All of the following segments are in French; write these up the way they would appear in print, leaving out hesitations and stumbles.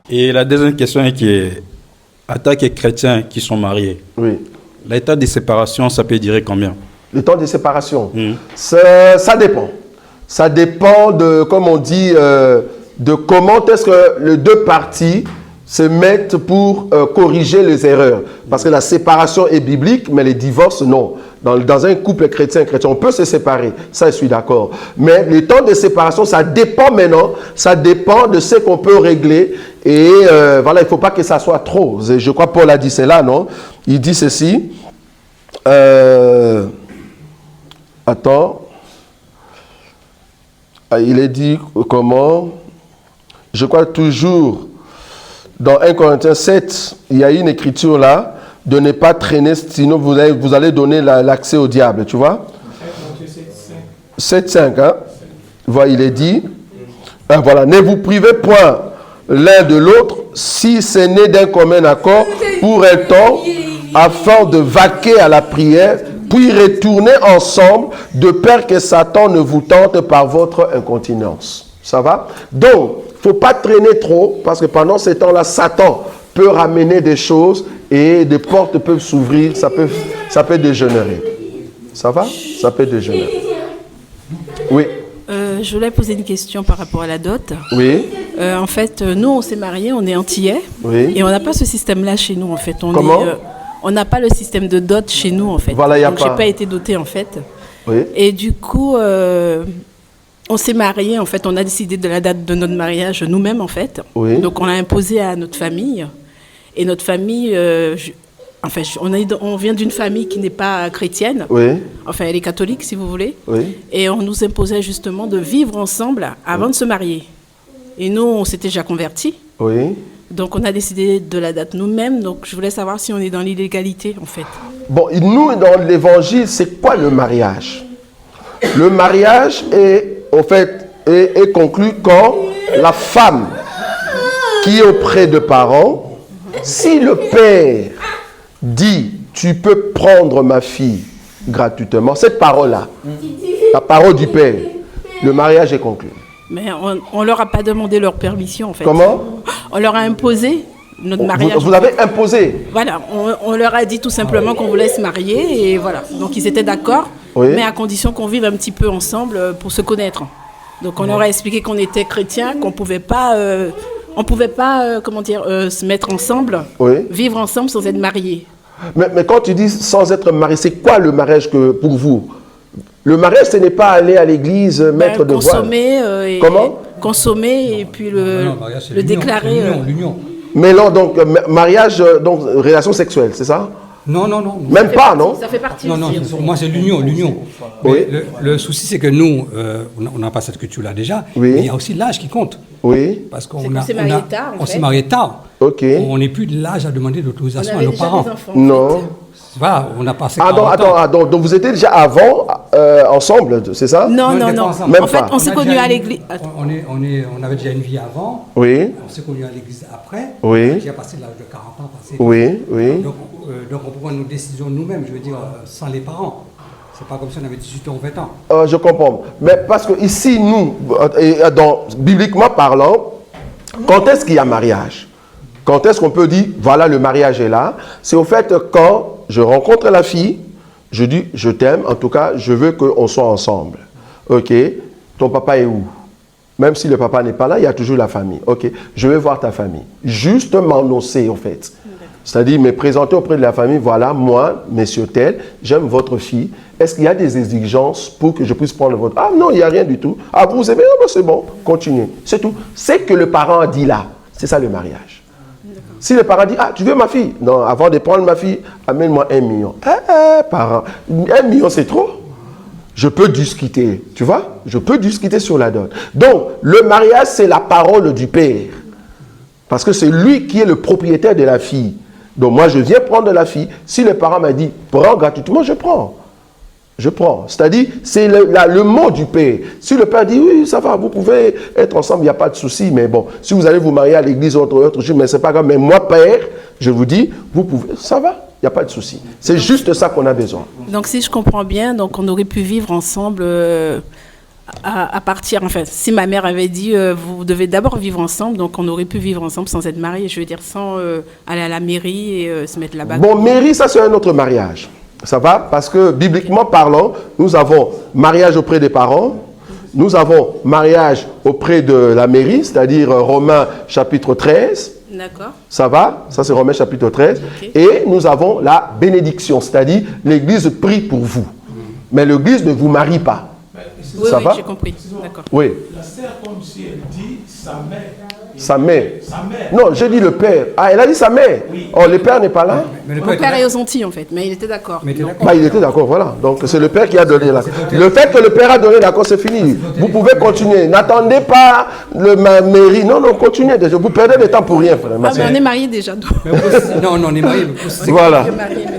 Et la deuxième question est en tant que chrétiens qui sont mariés, Oui. l'état de séparation, ça peut durer combien? Le temps de séparation, ça dépend. Ça dépend de, comme on dit, de comment est-ce que les deux parties se mettent pour corriger les erreurs. Parce que la séparation est biblique, mais les divorces, non. Dans un couple chrétien, on peut se séparer. Ça, je suis d'accord. Mais le temps de séparation, ça dépend maintenant. Ça dépend de ce qu'on peut régler. Et voilà, il ne faut pas que ça soit trop. Je crois que Paul a dit cela, non? Il dit ceci. Attends. Il est dit comment? Je crois toujours, dans 1 Corinthiens 7, il y a une écriture là, de ne pas traîner, sinon vous allez donner l'accès au diable, tu vois? 7,5, hein? Voilà, il est dit, voilà, ne vous privez point l'un de l'autre, si c'est né d'un commun accord, pour un temps, afin de vaquer à la prière, puis retourner ensemble, de peur que Satan ne vous tente par votre incontinence. Ça va? Donc, il ne faut pas traîner trop, parce que pendant ces temps-là, Satan peut ramener des choses et des portes peuvent s'ouvrir, ça peut dégénérer. Ça va? Ça peut dégénérer. Oui. Je voulais poser une question par rapport à la dot. Oui. En fait, nous, on s'est mariés, on est antillais. Oui. Et on n'a pas ce système-là chez nous, en fait. Comment? On n'a pas le système de dot chez nous, en fait. Voilà, il n'y a donc, pas. j'ai pas été dotée, en fait. Oui. Et du coup, on s'est mariés, en fait. On a décidé de la date de notre mariage nous-mêmes, en fait. Oui. Donc, on l'a imposé à notre famille. Et notre famille, enfin, on vient d'une famille qui n'est pas chrétienne. Oui. Enfin, elle est catholique, si vous voulez. Oui. Et on nous imposait justement de vivre ensemble avant de se marier. Et nous, on s'était déjà convertis. Oui. Donc, on a décidé de la date nous-mêmes. Donc, je voulais savoir si on est dans l'illégalité, en fait. Bon, nous, dans l'évangile, c'est quoi le mariage? Le mariage est, en fait, est conclu quand la femme qui est auprès de parents, si le père dit « tu peux prendre ma fille gratuitement », cette parole-là, la parole du père, le mariage est conclu. Mais on ne leur a pas demandé leur permission, en fait. Comment? On leur a imposé notre mariage. Vous l'avez imposé? Voilà, on leur a dit tout simplement qu'on voulait se marier, et voilà. Donc, ils étaient d'accord, Oui. mais à condition qu'on vive un petit peu ensemble pour se connaître. Donc, on leur a expliqué qu'on était chrétiens, qu'on ne pouvait pas... comment dire, se mettre ensemble, Oui. vivre ensemble sans être mariés. Mais quand tu dis sans être marié, c'est quoi le mariage pour vous? Le mariage, ce n'est pas aller à l'église, mettre de voile. Consommer, Comment? Consommer et puis Non, mariage, c'est le l'union, déclarer. l'union. Mais non, donc mariage, donc relation sexuelle, c'est ça? Non. Même pas, non? Ça fait partie Non, aussi. moi c'est l'union. Oui. Mais le souci c'est que nous, on n'a pas cette culture-là déjà, Oui. mais il y a aussi l'âge qui compte. Oui. Parce C'est qu'on qu'on s'est marié tard, en on fait. s'est marié tard. Ok. On n'est plus de l'âge à demander On d'autorisation à avait nos déjà parents. des enfants. Non. Voilà, on a passé Ah, 40 ans. donc vous étiez déjà avant ensemble, c'est ça? Non, On non, était non. pas ensemble. Même En fait, pas. on s'est a connus déjà à une- l'église. On avait déjà une vie avant. Oui. On s'est connus à l'église après. Oui. On a déjà passé l'âge de 40 ans. Oui, oui. Donc on prend nos décisions nous-mêmes, je veux dire, sans les parents. C'est pas comme si on avait 18 ans ou 20 ans. Je comprends. Mais parce que ici, nous, bibliquement parlant, quand est-ce qu'il y a mariage? Quand est-ce qu'on peut dire, voilà, le mariage est là? C'est au fait quand je rencontre la fille, je dis, je t'aime, en tout cas, je veux qu'on soit ensemble. Ok, ton papa est où? Même si le papa n'est pas là, il y a toujours la famille. Ok, je vais voir ta famille. Juste m'annoncer, en fait. C'est-à-dire me présenter auprès de la famille, voilà, moi, monsieur tel, j'aime votre fille. Est-ce qu'il y a des exigences pour que je puisse prendre votre... Ah non, il n'y a rien du tout. Ah, vous aimez? Ah, ben, c'est bon, continuez. C'est tout. C'est que le parent a dit là. C'est ça le mariage. Si le parent dit, ah, tu veux ma fille? Non, avant de prendre ma fille, amène-moi 1 million. Parent, 1 million, c'est trop. Je peux discuter, tu vois? Je peux discuter sur la dot. Donc, le mariage, c'est la parole du père. Parce que c'est lui qui est le propriétaire de la fille. Donc, moi, je viens prendre la fille. Si le parent m'a dit, prends gratuitement, je prends. Je prends. C'est-à-dire, c'est le mot du père. Si le père dit, oui, ça va, vous pouvez être ensemble, il n'y a pas de souci. Mais bon, si vous allez vous marier à l'église ou autre chose, mais ce n'est pas grave. Mais moi, père, je vous dis, vous pouvez, ça va, il n'y a pas de souci. C'est juste ça qu'on a besoin. Donc, si je comprends bien, donc on aurait pu vivre ensemble à partir. Enfin, si ma mère avait dit vous devez d'abord vivre ensemble, donc on aurait pu vivre ensemble sans être mariés, je veux dire sans aller à la mairie et se mettre là-bas. Bon, mairie, ça c'est un autre mariage. Ça va? Parce que bibliquement parlant, nous avons mariage auprès des parents, nous avons mariage auprès de la mairie, c'est-à-dire Romains chapitre 13. D'accord. Ça va? Ça c'est Romains chapitre 13. Ok. Et nous avons la bénédiction, c'est-à-dire l'Église prie pour vous. Mais l'Église ne vous marie pas. Oui, Ça oui, va? j'ai compris. D'accord. Oui. La sœur, comme si elle dit sa mère. Sa mère. Sa mère. Non, j'ai dit le père. Ah, elle a dit sa mère. Oui. Oh, le père n'est pas là? Mais le Mon père père était est aux Antilles en fait, mais il était d'accord. Mais t'es Non. d'accord. Bah, il était d'accord, voilà. Donc, c'est le père qui a donné l'accord. Le fait que le père a donné l'accord, c'est fini. Vous pouvez continuer. N'attendez pas ma mairie. Non, non, continuez déjà. Vous perdez le temps pour rien, frère. Ah, mais on est mariés déjà. donc. Mais non, non, on est mariés. mais c'est- Voilà.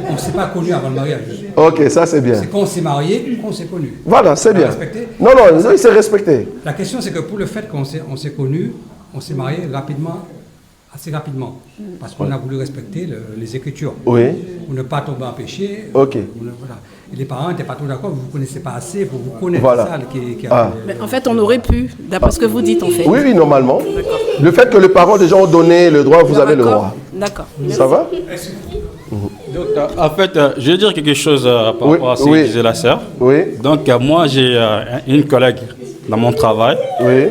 On ne s'est pas connus avant le mariage. Ok, ça c'est bien. C'est quand on s'est mariés qu'on s'est connus. Voilà, c'est bien. Respecté. Non, non, il s'est respecté. La question, c'est que pour le fait qu'on s'est connus, on s'est mariés rapidement, assez rapidement. Parce qu'on a voulu respecter les Écritures. Oui. Pour ne pas tomber en péché. Ok. Voilà. Et les parents n'étaient pas trop d'accord, vous ne connaissez pas assez pour vous connaître. Voilà. Ça qui Ah. Mais en fait, on aurait pu, d'après ce que vous dites en fait. Oui, oui, normalement. Le fait que les parents déjà ont donné le droit, vous avez le droit. D'accord. Ça va? Donc, en fait, je vais dire quelque chose par Oui, rapport à ce oui. que disait la sœur. Oui, Donc, moi, j'ai une collègue dans mon travail. oui,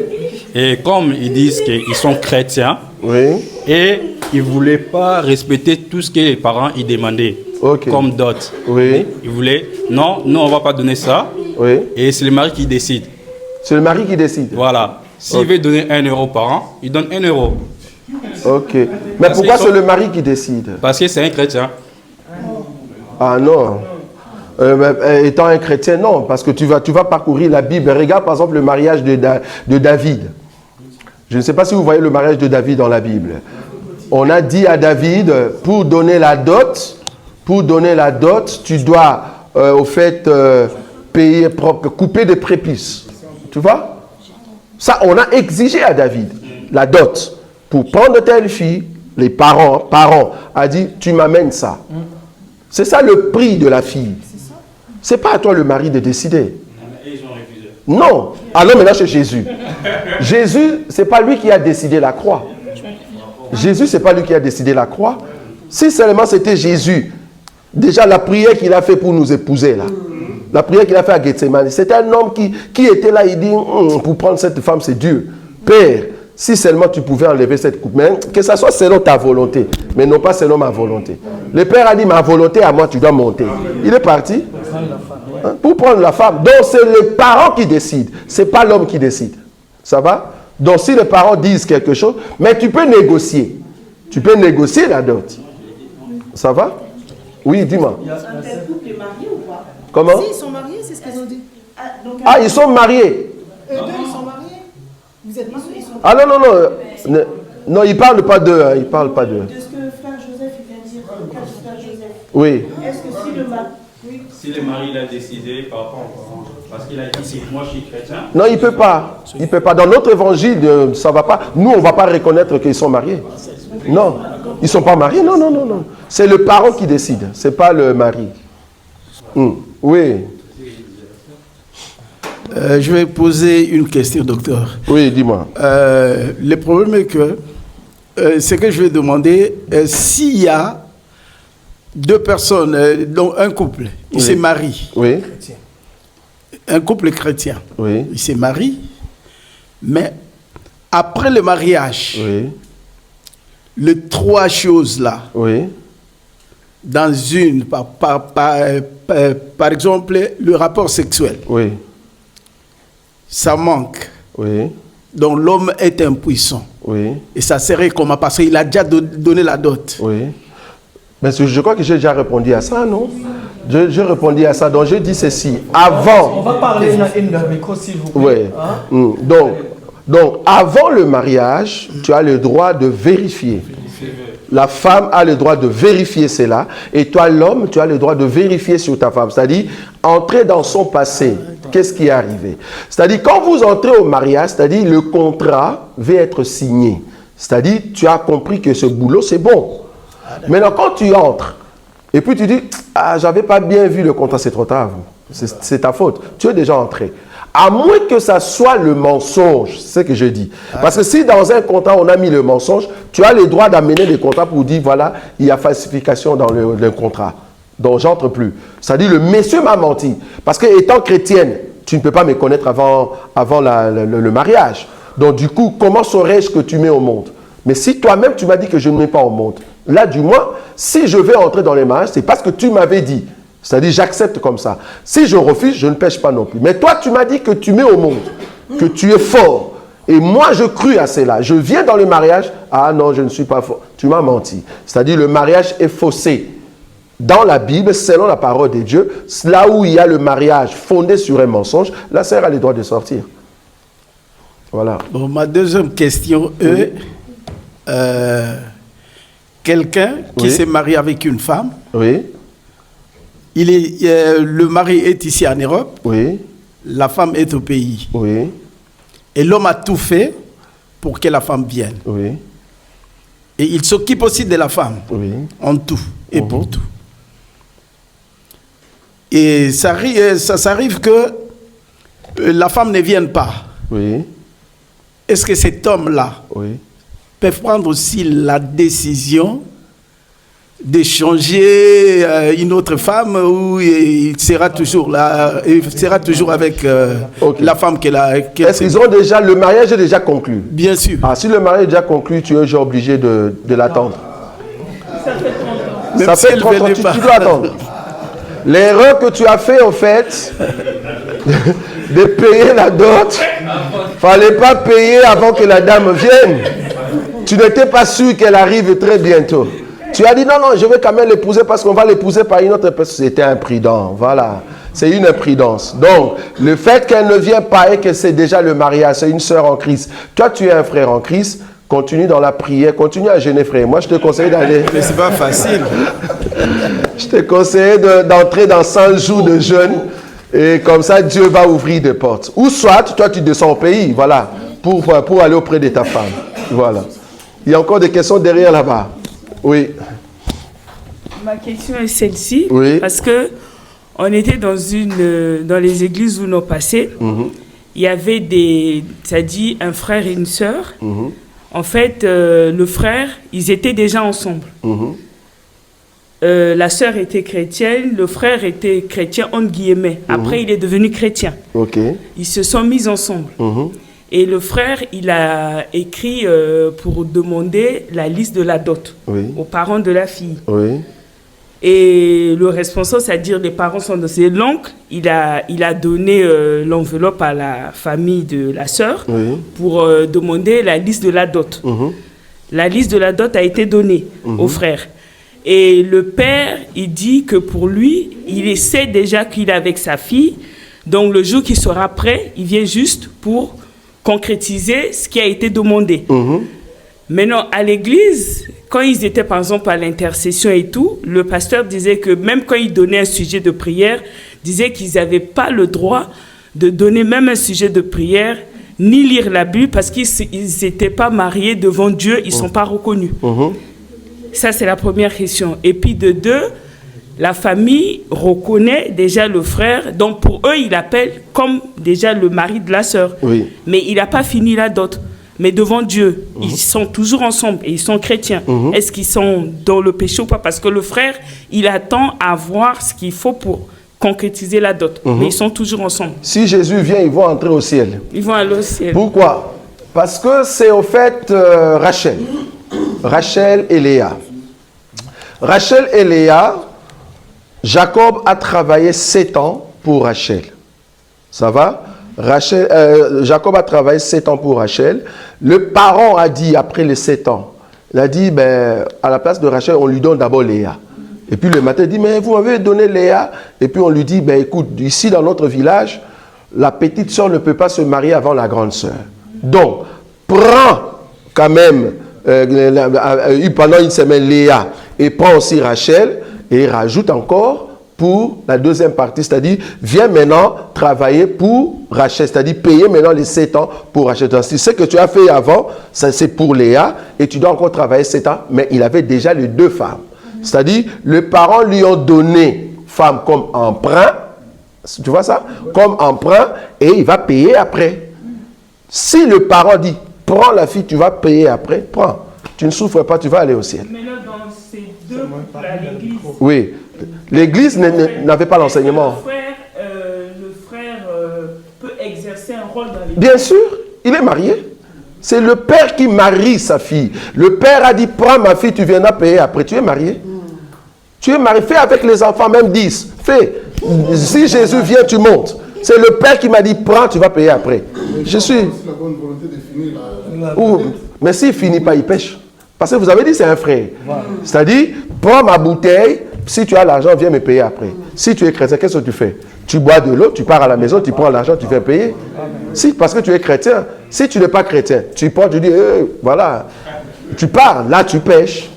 Et comme ils disent qu'ils sont chrétiens, oui. et ils ne voulaient pas respecter tout ce que les parents ils demandaient Ok. comme dot. Oui, Ils voulaient, non, nous, on ne va pas donner ça. oui. Et c'est le mari qui décide. C'est le mari qui décide. Voilà. S'il veut donner 1 euro par an, il donne 1 euro. Ok. Mais Parce pourquoi qu'ils c'est sont- le mari qui décide? Parce que c'est un chrétien. Ah non. Étant un chrétien, non. Parce que tu vas parcourir la Bible. Regarde par exemple le mariage de David. Je ne sais pas si vous voyez le mariage de David dans la Bible. On a dit à David, pour donner la dot, tu dois au fait payer, couper des prépuces. Tu vois? Ça, on a exigé à David la dot. Pour prendre telle fille, les parents a dit, tu m'amènes ça. C'est ça le prix de la fille. C'est pas à toi le mari de décider. Non. Allons maintenant chez Jésus. Jésus, c'est pas lui qui a décidé la croix. Jésus, c'est pas lui qui a décidé la croix. Si seulement c'était Jésus, déjà la prière qu'il a fait pour nous épouser là, la prière qu'il a fait à Gethsemane, c'était un homme qui était là, il dit, pour prendre cette femme, c'est Dieu. Père, si seulement tu pouvais enlever cette coupe, mais que ça soit selon ta volonté, mais non pas selon ma volonté. Le Père a dit, ma volonté à moi, tu dois monter. Il est parti hein, pour prendre la femme. Donc c'est les parents qui décident, c'est pas l'homme qui décide. Ça va? Donc si les parents disent quelque chose, mais tu peux négocier. Tu peux négocier la dot. Ça va? Oui, dis-moi. Un couple est marié ou pas? Comment? Si, ils sont mariés, c'est ce qu'ils ont dit. Ah, ils sont mariés. Eux deux, ils sont mariés. Vous êtes mariés, ils sont Ah non, non, non. Non, il ne parle pas d'eux. Hein, il parle pas d'eux. de ce que frère Joseph il vient de dire, le cas du frère Joseph. Oui. Est-ce que si le mari. Oui. Si le mari a décidé par rapport aux parents, parce qu'il a dit, moi je suis chrétien. Non, il ne peut pas. Il peut pas. Dans notre évangile, ça ne va pas. Nous, on ne va pas reconnaître qu'ils sont mariés. Non. Ils ne sont pas mariés. Non, non, non, non. C'est le parent qui décide. Ce n'est pas le mari. Oui. Je vais poser une question, docteur. Oui, dis-moi. Le problème est que ce que je vais demander, s'il y a deux personnes, dont un couple, ils Oui. se marient, Oui. un couple chrétien, Oui. ils se marient, mais après le mariage, Oui. les trois choses là, Oui. dans une, par exemple, le rapport sexuel, Oui. ça manque. Oui. Donc l'homme est impuissant. Oui. Et ça serait comment? Parce qu'il a déjà donné la dot. Oui. Mais je crois que j'ai déjà répondu à ça, non? Je répondis à ça. Donc, je dis ceci. Avant. On va parler dans le micro, s'il vous plaît. Oui. Donc, avant le mariage, tu as le droit de vérifier. La femme a le droit de vérifier cela. Et toi, l'homme, tu as le droit de vérifier sur ta femme. C'est-à-dire, entrer dans son passé. Qu'est-ce qui est arrivé? C'est-à-dire, quand vous entrez au mariage, c'est-à-dire, le contrat va être signé. C'est-à-dire, tu as compris que ce boulot, c'est bon. Maintenant, quand tu entres, et puis tu dis, ah, j'avais pas bien vu le contrat, c'est trop tard. C'est ta faute. Tu es déjà entré. À moins que ça soit le mensonge, c'est ce que je dis. Parce que si dans un contrat, on a mis le mensonge, tu as le droit d'amener les contrats pour dire, voilà, il y a falsification dans le contrat. Donc, j'entre plus. C'est-à-dire, le monsieur m'a menti. Parce que étant chrétienne, tu ne peux pas me connaître avant le mariage. Donc, du coup, comment saurais-je que tu mets au monde? Mais si toi-même, tu m'as dit que je ne mets pas au monde, là, du moins, si je vais entrer dans les mariages, c'est parce que tu m'avais dit. C'est-à-dire, j'accepte comme ça. Si je refuse, je ne pêche pas non plus. Mais toi, tu m'as dit que tu mets au monde, que tu es fort. Et moi, je crus à cela. Je viens dans le mariage. Ah non, je ne suis pas fort. Tu m'as menti. C'est-à-dire, le mariage est faussé. Dans la Bible, selon la parole de Dieu, là où il y a le mariage fondé sur un mensonge, la sœur a le droit de sortir. Voilà. Bon, ma deuxième question est, quelqu'un qui s'est marié avec une femme, oui. Le mari est ici en Europe, Oui. la femme est au pays. Oui. Et l'homme a tout fait pour que la femme vienne. Oui. Et il s'occupe aussi de la femme, Oui. en tout et pour tout. Et ça s'arrive que la femme ne vienne pas. Oui. Est-ce que cet homme-là Oui. peut prendre aussi la décision d'échanger une autre femme ou il sera toujours là, il sera toujours avec la femme qu'elle a. Est-ce qu'ils ont déjà, le mariage est déjà conclu? Bien sûr. Ah, si le mariage est déjà conclu, tu es déjà obligé de l'attendre. Même Ça si fait elle 30 ans, venait tu pas. dois attendre. L'erreur que tu as fait, en fait, de payer la dot, fallait pas payer avant que la dame vienne. Tu n'étais pas sûr qu'elle arrive très bientôt. Tu as dit non, non, je vais quand même l'épouser parce qu'on va l'épouser par une autre personne. C'était imprudent, voilà. C'est une imprudence. Donc, le fait qu'elle ne vient pas et que c'est déjà le mariage, c'est une sœur en Christ. Toi, tu es un frère en Christ. Continue dans la prière, continue à jeûner, frère. Moi, je te conseille d'aller. Mais c'est pas facile. Je te conseille d'entrer dans 100 jours de jeûne. Et comme ça, Dieu va ouvrir des portes. Ou soit, toi, tu descends au pays, voilà, pour aller auprès de ta femme. Voilà. Il y a encore des questions derrière là-bas. Oui. Ma question est celle-ci. Oui. Parce que on était dans les églises où nous passons. Il y avait c'est-à-dire un frère et une sœur. En fait, le frère, ils étaient déjà ensemble. La sœur était chrétienne, le frère était chrétien, entre guillemets. Après, il est devenu chrétien. Ok. Ils se sont mis ensemble. Et le frère, il a écrit pour demander la liste de la dot aux parents de la fille. Oui. Et le responsable, c'est-à-dire les parents sont c'est l'oncle, il a donné l'enveloppe à la famille de la sœur pour demander la liste de la dot. La liste de la dot a été donnée au frère. Et le père, il dit que pour lui, il sait déjà qu'il est avec sa fille. Donc le jour qu'il sera prêt, il vient juste pour concrétiser ce qui a été demandé. Maintenant, à l'église, quand ils étaient par exemple à l'intercession et tout, le pasteur disait que même quand il donnait un sujet de prière, disait qu'ils n'avaient pas le droit de donner même un sujet de prière, ni lire la Bible, parce qu'ils n'étaient pas mariés devant Dieu, ils ne sont pas reconnus. Ça, c'est la première question. Et puis de deux, la famille reconnaît déjà le frère, donc pour eux, il appelle comme déjà le mari de la sœur. Mais il n'a pas fini la dot. Mais devant Dieu, ils sont toujours ensemble et ils sont chrétiens. Est-ce qu'ils sont dans le péché ou pas? Parce que le frère, il attend à voir ce qu'il faut pour concrétiser la dot. Mais ils sont toujours ensemble. Si Jésus vient, ils vont entrer au ciel. Ils vont aller au ciel. Pourquoi? Parce que c'est au fait Rachel. Rachel et Léa. Rachel et Léa, Jacob a travaillé 7 ans pour Rachel. Ça va? Jacob a travaillé 7 ans pour Rachel. Le parent a dit, après les 7 ans, il a dit, ben, à la place de Rachel, on lui donne d'abord Léa. Et puis le matin, il dit, mais vous m'avez donné Léa. Et puis on lui dit, ben, écoute, ici dans notre village, la petite soeur ne peut pas se marier avant la grande soeur. Donc, prends quand même, pendant une semaine, Léa, et prends aussi Rachel, et rajoute encore pour la deuxième partie, c'est-à-dire, viens maintenant travailler pour Rachel, c'est-à-dire payer maintenant les 7 ans pour Rachel. Donc, ce que tu as fait avant, c'est pour Léa, et tu dois encore travailler 7 ans, mais il avait déjà les 2 femmes. C'est-à-dire, les parents lui ont donné femme comme emprunt, Tu vois ça? Comme emprunt et il va payer après. Si le parent dit, prends la fille, tu vas payer après, prends. Tu ne souffres pas, tu vas aller au ciel. Mais là, dans ces deux couples-là, l'église. Oui. L'église n'avait pas l'enseignement. Le frère peut exercer un rôle dans l'église. Bien sûr, il est marié. C'est le père qui marie sa fille. Le père a dit, prends ma fille, tu viendras payer après. Tu es marié. Tu es marié. Fais avec les enfants, même 10. Fais. Si Jésus vient, tu montes. C'est le père qui m'a dit, prends, tu vas payer après. Je suis... la bonne volonté de finir mais s'il ne finit pas, il pêche. Parce que vous avez dit, c'est un frère. C'est-à-dire, prends ma bouteille, si tu as l'argent, viens me payer après. Si tu es chrétien, qu'est-ce que tu fais? Tu bois de l'eau, tu pars à la maison, tu prends l'argent, tu viens payer. Si, parce que tu es chrétien. Si tu n'es pas chrétien, tu prends, tu dis, voilà, tu pars, là tu pêches.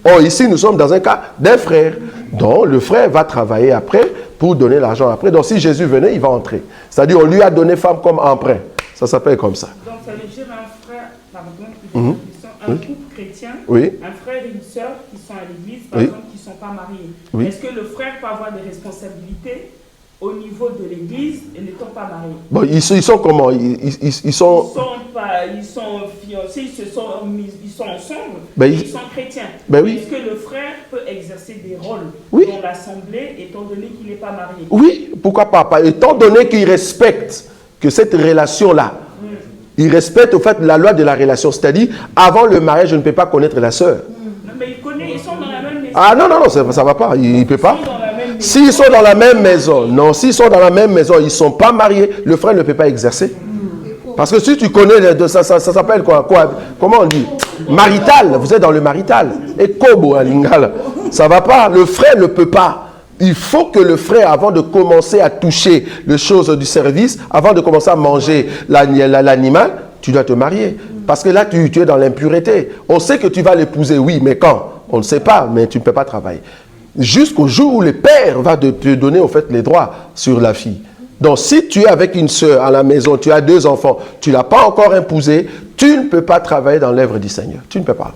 Or, ici, nous sommes dans un cas d'un frère. Donc, le frère va travailler après pour donner l'argent après. Donc, si Jésus venait, il va entrer. C'est-à-dire, on lui a donné femme comme emprunt. Ça s'appelle comme ça. Donc, ça veut dire un frère, pardon, un couple chrétien, un frère et une sœur qui sont à l'église, par exemple, qui ne sont pas mariés. Est-ce que le frère peut avoir des responsabilités au niveau de l'église et n'étant pas mariés? Bon, ils sont comment? Ils sont fiancés, ils sont ensemble, ils sont chrétiens. Est-ce que le frère peut exercer des rôles dans l'assemblée étant donné qu'il n'est pas marié? Oui, pourquoi pas? Étant donné qu'il respecte que cette relation-là, il respecte au fait la loi de la relation, c'est-à-dire avant le mariage, je ne peux pas connaître la sœur. Non, mais ils sont dans la même maison. Ah non, ça ne va pas, il ne peut pas. S'ils sont dans la même maison, non, s'ils sont dans la même maison, ils ne sont pas mariés, le frère ne peut pas exercer. Parce que si tu connais, ça s'appelle quoi? Comment on dit? Marital, vous êtes dans le marital. Et Kobo, à Lingala, ça ne va pas, le frère ne peut pas. Il faut que le frère, avant de commencer à toucher les choses du service, avant de commencer à manger l'animal, tu dois te marier. Parce que là, tu es dans l'impureté. On sait que tu vas l'épouser, oui, mais quand? On ne sait pas, mais tu ne peux pas travailler. Jusqu'au jour où le père va te donner au fait les droits sur la fille. Donc si tu es avec une sœur à la maison, tu as 2 enfants, tu ne l'as pas encore épousée, tu ne peux pas travailler dans l'œuvre du Seigneur. Tu ne peux pas.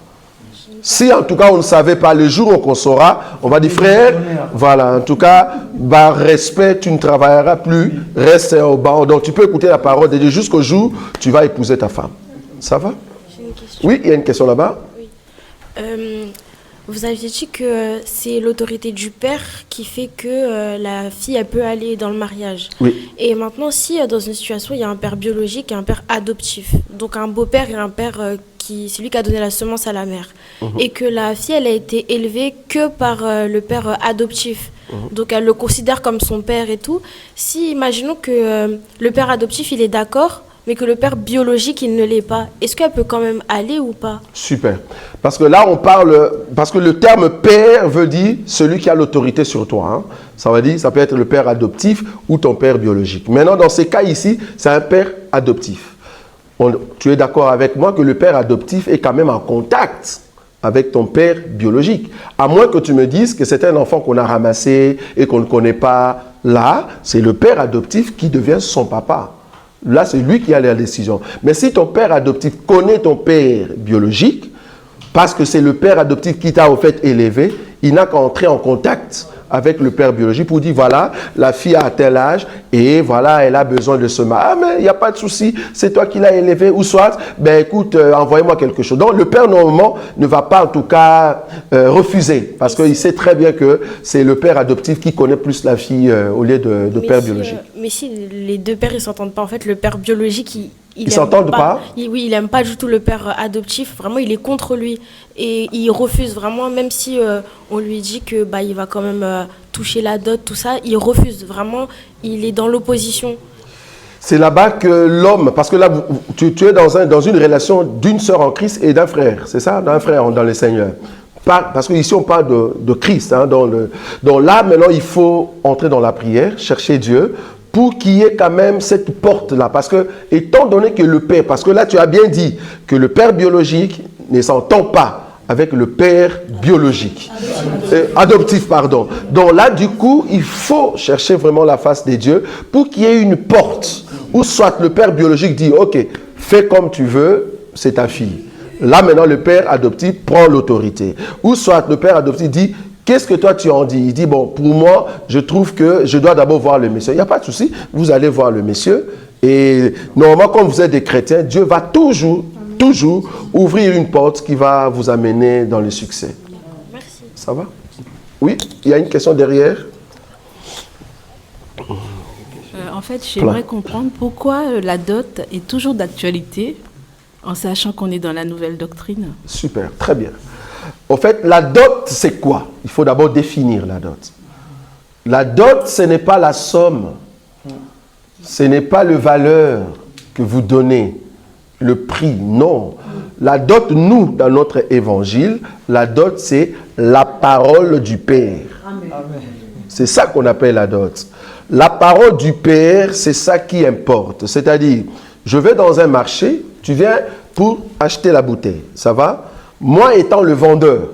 Si en tout cas on ne savait pas, le jour où on saura, on va dire frère, voilà, en tout cas, par respect, tu ne travailleras plus, reste au banc. Donc tu peux écouter la parole de Dieu jusqu'au jour où tu vas épouser ta femme. Ça va? Oui, il y a une question là-bas. Oui. Vous aviez dit que c'est l'autorité du père qui fait que la fille elle peut aller dans le mariage. Oui. Et maintenant, si dans une situation, il y a un père biologique et un père adoptif, donc un beau-père et un père c'est lui qui a donné la semence à la mère, et que la fille elle a été élevée que par le père adoptif, donc elle le considère comme son père et tout. Si, imaginons que le père adoptif il est d'accord, mais que le père biologique, il ne l'est pas. Est-ce qu'elle peut quand même aller ou pas? Super. Parce que là, on parle... Parce que le terme père veut dire celui qui a l'autorité sur toi. Hein. Ça veut dire, ça peut être le père adoptif ou ton père biologique. Maintenant, dans ces cas ici, c'est un père adoptif. Tu es d'accord avec moi que le père adoptif est quand même en contact avec ton père biologique. À moins que tu me dises que c'est un enfant qu'on a ramassé et qu'on ne connaît pas. Là, c'est le père adoptif qui devient son papa. Là, c'est lui qui a la décision. Mais si ton père adoptif connaît ton père biologique, parce que c'est le père adoptif qui t'a au fait élevé, il n'a qu'à entrer en contact avec le père biologique pour dire, voilà, la fille a tel âge et voilà, elle a besoin de se marier. Ah, mais il n'y a pas de souci, c'est toi qui l'as élevé. Ou soit, ben écoute, envoyez-moi quelque chose. Donc, le père, normalement, ne va pas en tout cas refuser, parce qu'il sait très bien que c'est le père adoptif qui connaît plus la fille au lieu de père biologique. Mais si les deux pères, ils ne s'entendent pas, en fait, le père biologique, ils s'entendent pas? Oui, il n'aime pas du tout le père adoptif. Vraiment, il est contre lui. Et il refuse vraiment, même si on lui dit que il va quand même toucher la dot, tout ça, il refuse. Vraiment, il est dans l'opposition. C'est là-bas que l'homme, parce que là, tu es dans une relation d'une sœur en Christ et d'un frère, c'est ça? D'un frère dans le Seigneur. Parce qu'ici, on parle de Christ. Hein, donc là, maintenant, il faut entrer dans la prière, chercher Dieu, pour qu'il y ait quand même cette porte-là. Parce que, étant donné que le père, parce que là, tu as bien dit que le père biologique ne s'entend pas avec le père biologique. Adoptif, pardon. Donc là, du coup, il faut chercher vraiment la face de Dieu pour qu'il y ait une porte où soit le père biologique dit, ok, fais comme tu veux, c'est ta fille. Là, maintenant, le père adoptif prend l'autorité. Ou soit le père adoptif dit, Qu'est-ce que toi tu en dis? Il dit, bon, pour moi, je trouve que je dois d'abord voir le monsieur. Il n'y a pas de souci, vous allez voir le monsieur. Et normalement, comme vous êtes des chrétiens, Dieu va toujours ouvrir une porte qui va vous amener dans le succès. Merci. Ça va? Oui, il y a une question derrière. En fait, j'aimerais comprendre pourquoi la dot est toujours d'actualité en sachant qu'on est dans la nouvelle doctrine. Super, très bien. En fait, la dot, c'est quoi? Il faut d'abord définir la dot. La dot, ce n'est pas la somme. Ce n'est pas le valeur que vous donnez, le prix, non. La dot, nous, dans notre évangile, la dot, c'est la parole du Père. C'est ça qu'on appelle la dot. La parole du Père, c'est ça qui importe. C'est-à-dire, je vais dans un marché, tu viens pour acheter la bouteille, ça va? Moi étant le vendeur,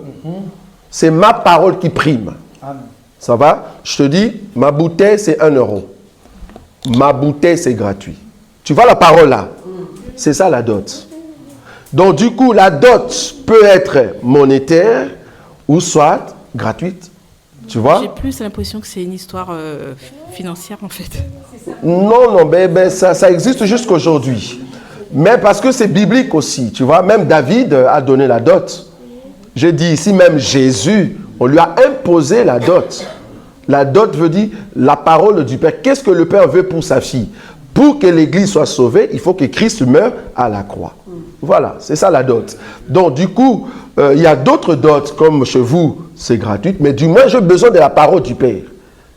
c'est ma parole qui prime. Ça va? Je te dis, ma bouteille, c'est 1 euro. Ma bouteille, c'est gratuit. Tu vois la parole là? C'est ça la dot. Donc du coup, la dot peut être monétaire ou soit gratuite. Tu vois? J'ai plus l'impression que c'est une histoire financière en fait. Non, ça existe jusqu'aujourd'hui. Mais parce que c'est biblique aussi, tu vois. Même David a donné la dot. J'ai dit ici, même Jésus, on lui a imposé la dot. La dot veut dire la parole du Père. Qu'est-ce que le Père veut pour sa fille? Pour que l'Église soit sauvée, il faut que Christ meure à la croix. Voilà, c'est ça la dot. Donc du coup, il y a d'autres dots, comme chez vous, c'est gratuit, mais du moins j'ai besoin de la parole du Père.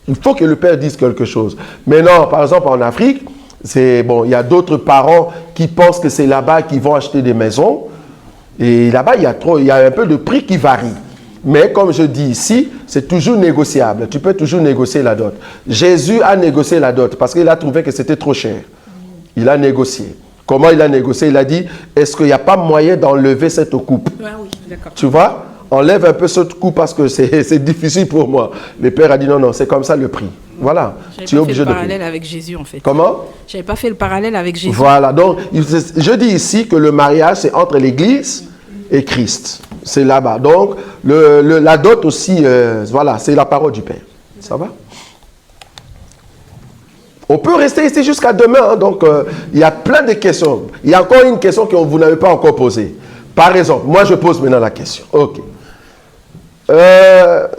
Il faut que le Père dise quelque chose. Maintenant, par exemple, en Afrique, c'est bon, il y a d'autres parents qui pensent que c'est là-bas qu'ils vont acheter des maisons. Et là-bas, il y a un peu de prix qui varie. Mais comme je dis ici, c'est toujours négociable. Tu peux toujours négocier la dot. Jésus a négocié la dot parce qu'il a trouvé que c'était trop cher. Il a négocié. Comment il a négocié? Il a dit, est-ce qu'il n'y a pas moyen d'enlever cette coupe? Oui, d'accord. Tu vois? Enlève un peu cette coupe parce que c'est difficile pour moi. Le Père a dit, non, c'est comme ça le prix. Voilà. Tu es obligé de payer. J'avais pas fait le parallèle avec Jésus en fait. Comment? J'avais pas fait le parallèle avec Jésus. Voilà. Donc, je dis ici que le mariage, c'est entre l'Église et Christ. C'est là-bas. Donc, la dot aussi, voilà, c'est la parole du Père. Ça va? On peut rester ici jusqu'à demain. Hein, donc, il y a plein de questions. Il y a encore une question que vous n'avez pas encore posée. Par exemple, moi, je pose maintenant la question. OK. Là,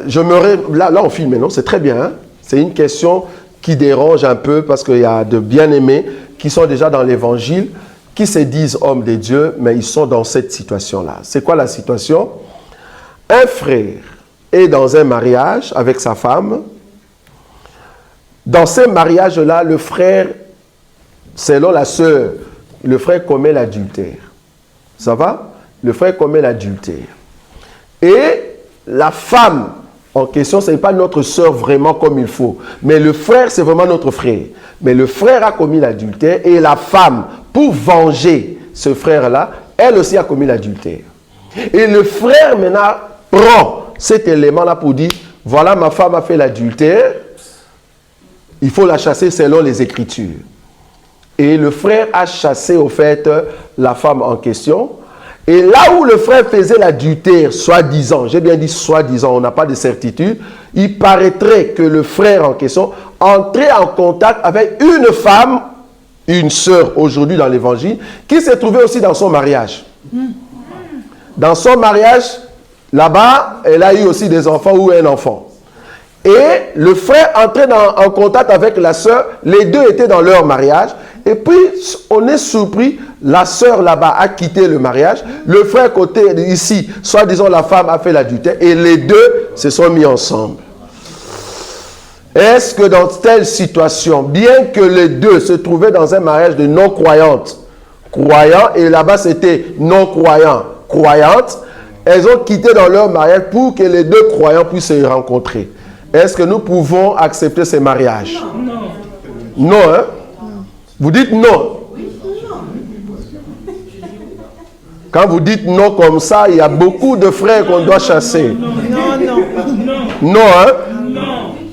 on filme, non? C'est très bien. Hein? C'est une question qui dérange un peu parce qu'il y a de bien-aimés qui sont déjà dans l'Évangile, qui se disent hommes de Dieu, mais ils sont dans cette situation-là. C'est quoi la situation? Un frère est dans un mariage avec sa femme. Dans ce mariage-là, le frère, selon la sœur, le frère commet l'adultère. Ça va? Le frère commet l'adultère. Et la femme en question, ce n'est pas notre sœur vraiment comme il faut. Mais le frère, c'est vraiment notre frère. Mais le frère a commis l'adultère et la femme, pour venger ce frère-là, elle aussi a commis l'adultère. Et le frère maintenant prend cet élément-là pour dire, voilà, ma femme a fait l'adultère, il faut la chasser selon les Écritures. Et le frère a chassé au fait la femme en question. Et là où le frère faisait l'adultère, soi-disant, j'ai bien dit soi-disant, on n'a pas de certitude, il paraîtrait que le frère en question entrait en contact avec une femme, une sœur aujourd'hui dans l'évangile, qui s'est trouvée aussi dans son mariage. Dans son mariage, là-bas, elle a eu aussi des enfants ou un enfant. Et le frère entrait en contact avec la sœur, les deux étaient dans leur mariage. Et puis, on est surpris, la sœur là-bas a quitté le mariage. Le frère côté ici, soit disons la femme a fait l'adultère et les deux se sont mis ensemble. Est-ce que dans telle situation, bien que les deux se trouvaient dans un mariage de non-croyantes, croyants, et là-bas c'était non-croyants, croyantes, elles ont quitté dans leur mariage pour que les deux croyants puissent se rencontrer. Est-ce que nous pouvons accepter ces mariages? Non. Non, hein? Vous dites non. Quand vous dites non comme ça, il y a beaucoup de frères qu'on doit chasser. Non, hein?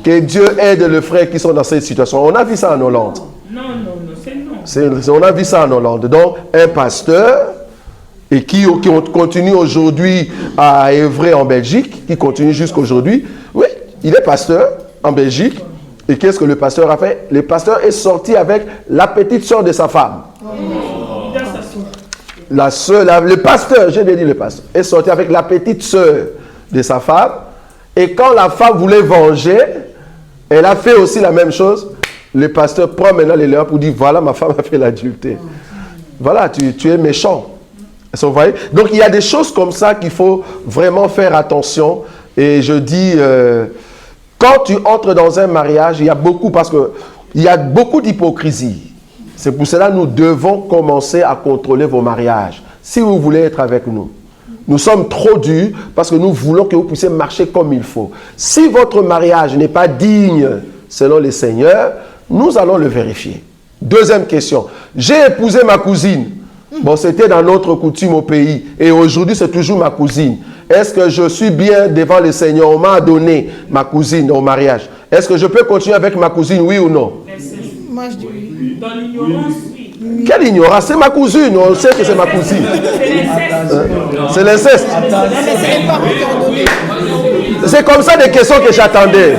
Que Dieu aide les frères qui sont dans cette situation. On a vu ça en Hollande. C'est non. On a vu ça en Hollande. Donc, un pasteur et qui continue aujourd'hui à œuvrer en Belgique, qui continue jusqu'à aujourd'hui, il est pasteur en Belgique. Et qu'est-ce que le pasteur a fait? Le pasteur est sorti avec la petite sœur de sa femme. La sœur, le pasteur, j'ai dit le pasteur, est sorti avec la petite sœur de sa femme. Et quand la femme voulait venger, elle a fait aussi la même chose. Le pasteur prend maintenant les léons pour dire, voilà, ma femme a fait l'adultère. Voilà, tu es méchant. Vous voyez? Donc il y a des choses comme ça qu'il faut vraiment faire attention. Et je dis, quand tu entres dans un mariage, il y a beaucoup, parce qu'il y a beaucoup d'hypocrisie. C'est pour cela que nous devons commencer à contrôler vos mariages. Si vous voulez être avec nous. Nous sommes trop durs parce que nous voulons que vous puissiez marcher comme il faut. Si votre mariage n'est pas digne selon les seigneurs, nous allons le vérifier. Deuxième question. J'ai épousé ma cousine. Bon, c'était dans notre coutume au pays. Et aujourd'hui, c'est toujours ma cousine. Est-ce que je suis bien devant les seigneurs? On m'a donné ma cousine au mariage. Est-ce que je peux continuer avec ma cousine, oui ou non? Moi, je dis oui. Dans l'ignorance, oui. Quelle ignorance? C'est ma cousine. On sait que c'est ma cousine. C'est l'inceste. C'est les parents qui ont donné. C'est comme ça des questions que j'attendais.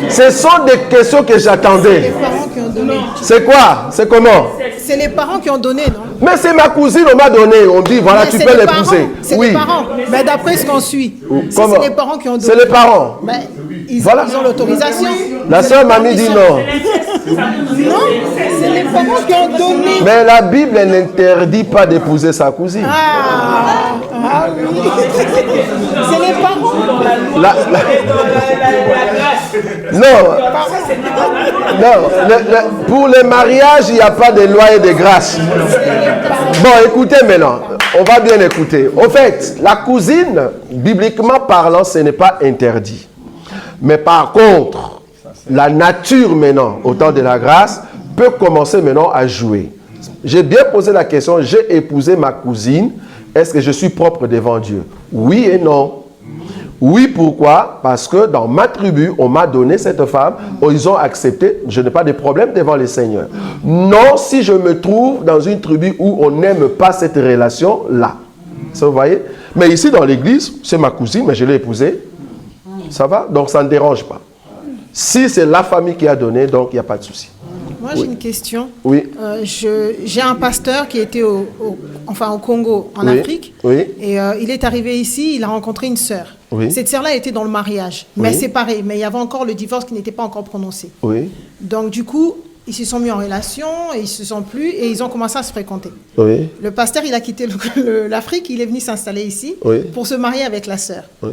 Ce sont des questions que j'attendais. Les parents qui ont donné. C'est quoi? C'est comment? C'est les parents qui ont donné, non? Mais c'est ma cousine, on m'a donné. On dit, voilà, Mais tu c'est peux les l'épouser. parents, c'est Oui. les parents. Mais d'après ce qu'on suit, Comment? c'est les parents qui ont donné. C'est les parents. Mais ils, Voilà. ils ont l'autorisation. La sœur Mamie dit non. Non, c'est les parents qui ont donné. Mais la Bible elle n'interdit pas d'épouser sa cousine. Ah oui. C'est les parents. Non, pour les mariages, il n'y a pas de loi et de grâce. Bon, écoutez maintenant, on va bien écouter. Au fait, la cousine, bibliquement parlant, ce n'est pas interdit. Mais par contre, la nature maintenant, au temps de la grâce, peut commencer maintenant à jouer. J'ai bien posé la question, j'ai épousé ma cousine, est-ce que je suis propre devant Dieu? Oui et non. Oui, pourquoi? Parce que dans ma tribu, on m'a donné cette femme, ils ont accepté, je n'ai pas de problème devant les seigneurs. Non, si je me trouve dans une tribu où on n'aime pas cette relation-là. Ça, vous voyez? Mais ici, dans l'église, c'est ma cousine, mais je l'ai épousée. Ça va? Donc, ça ne dérange pas. Si c'est la famille qui a donné, donc il n'y a pas de souci. Moi, j'ai une question. Oui. J'ai un pasteur qui était au Congo, en Afrique. Oui. Et il est arrivé ici, il a rencontré une sœur. Oui. Cette sœur-là était dans le mariage, mais séparée. Mais il y avait encore le divorce qui n'était pas encore prononcé. Oui. Donc, du coup, ils se sont mis en relation, et ils ne se sont plus, et ils ont commencé à se fréquenter. Oui. Le pasteur, il a quitté l'Afrique, il est venu s'installer ici pour se marier avec la sœur. Oui.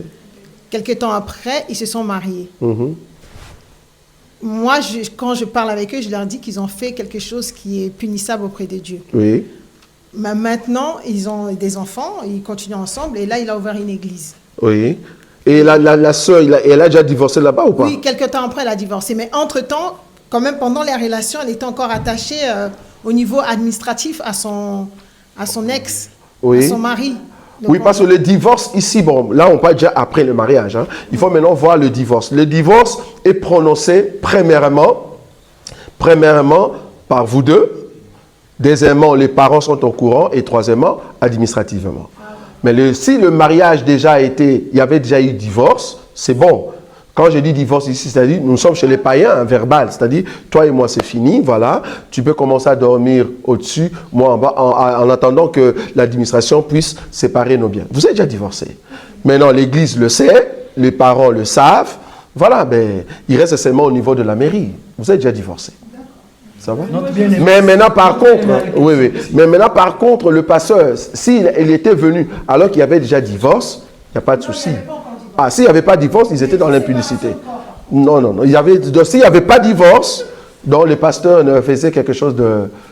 Quelques temps après, ils se sont mariés. Mm-hmm. Moi, quand je parle avec eux, je leur dis qu'ils ont fait quelque chose qui est punissable auprès de Dieu. Oui. Mais maintenant, ils ont des enfants, ils continuent ensemble, et là, il a ouvert une église. Oui. Et la sœur, elle a déjà divorcé là-bas ou pas? Oui, quelques temps après, elle a divorcé. Mais entre-temps, quand même, pendant les relations, elle était encore attachée au niveau administratif à son ex, à son mari. Donc, oui, parce que le divorce ici, bon, là on parle déjà après le mariage. Hein. Il faut maintenant voir le divorce. Le divorce est prononcé premièrement par vous deux. Deuxièmement, les parents sont au courant. Et troisièmement, administrativement. Mais si le mariage déjà il y avait déjà eu divorce, c'est bon. Quand je dis divorce ici, c'est-à-dire, nous sommes chez les païens, un verbal. C'est-à-dire, toi et moi, c'est fini, voilà. Tu peux commencer à dormir au-dessus, moi en bas, en attendant que l'administration puisse séparer nos biens. Vous êtes déjà divorcé. Maintenant, l'Église le sait, les parents le savent. Voilà, ben, il reste seulement au niveau de la mairie. Vous êtes déjà divorcé. Ça va? Mais maintenant, par contre, Mais maintenant, par contre, le pasteur, s'il était venu alors qu'il y avait déjà divorce, il n'y a pas de souci. Ah, s'il n'y avait pas de divorce, ils étaient dans l'impudicité. Non. S'il n'y avait pas de divorce, donc le pasteur ne faisait quelque chose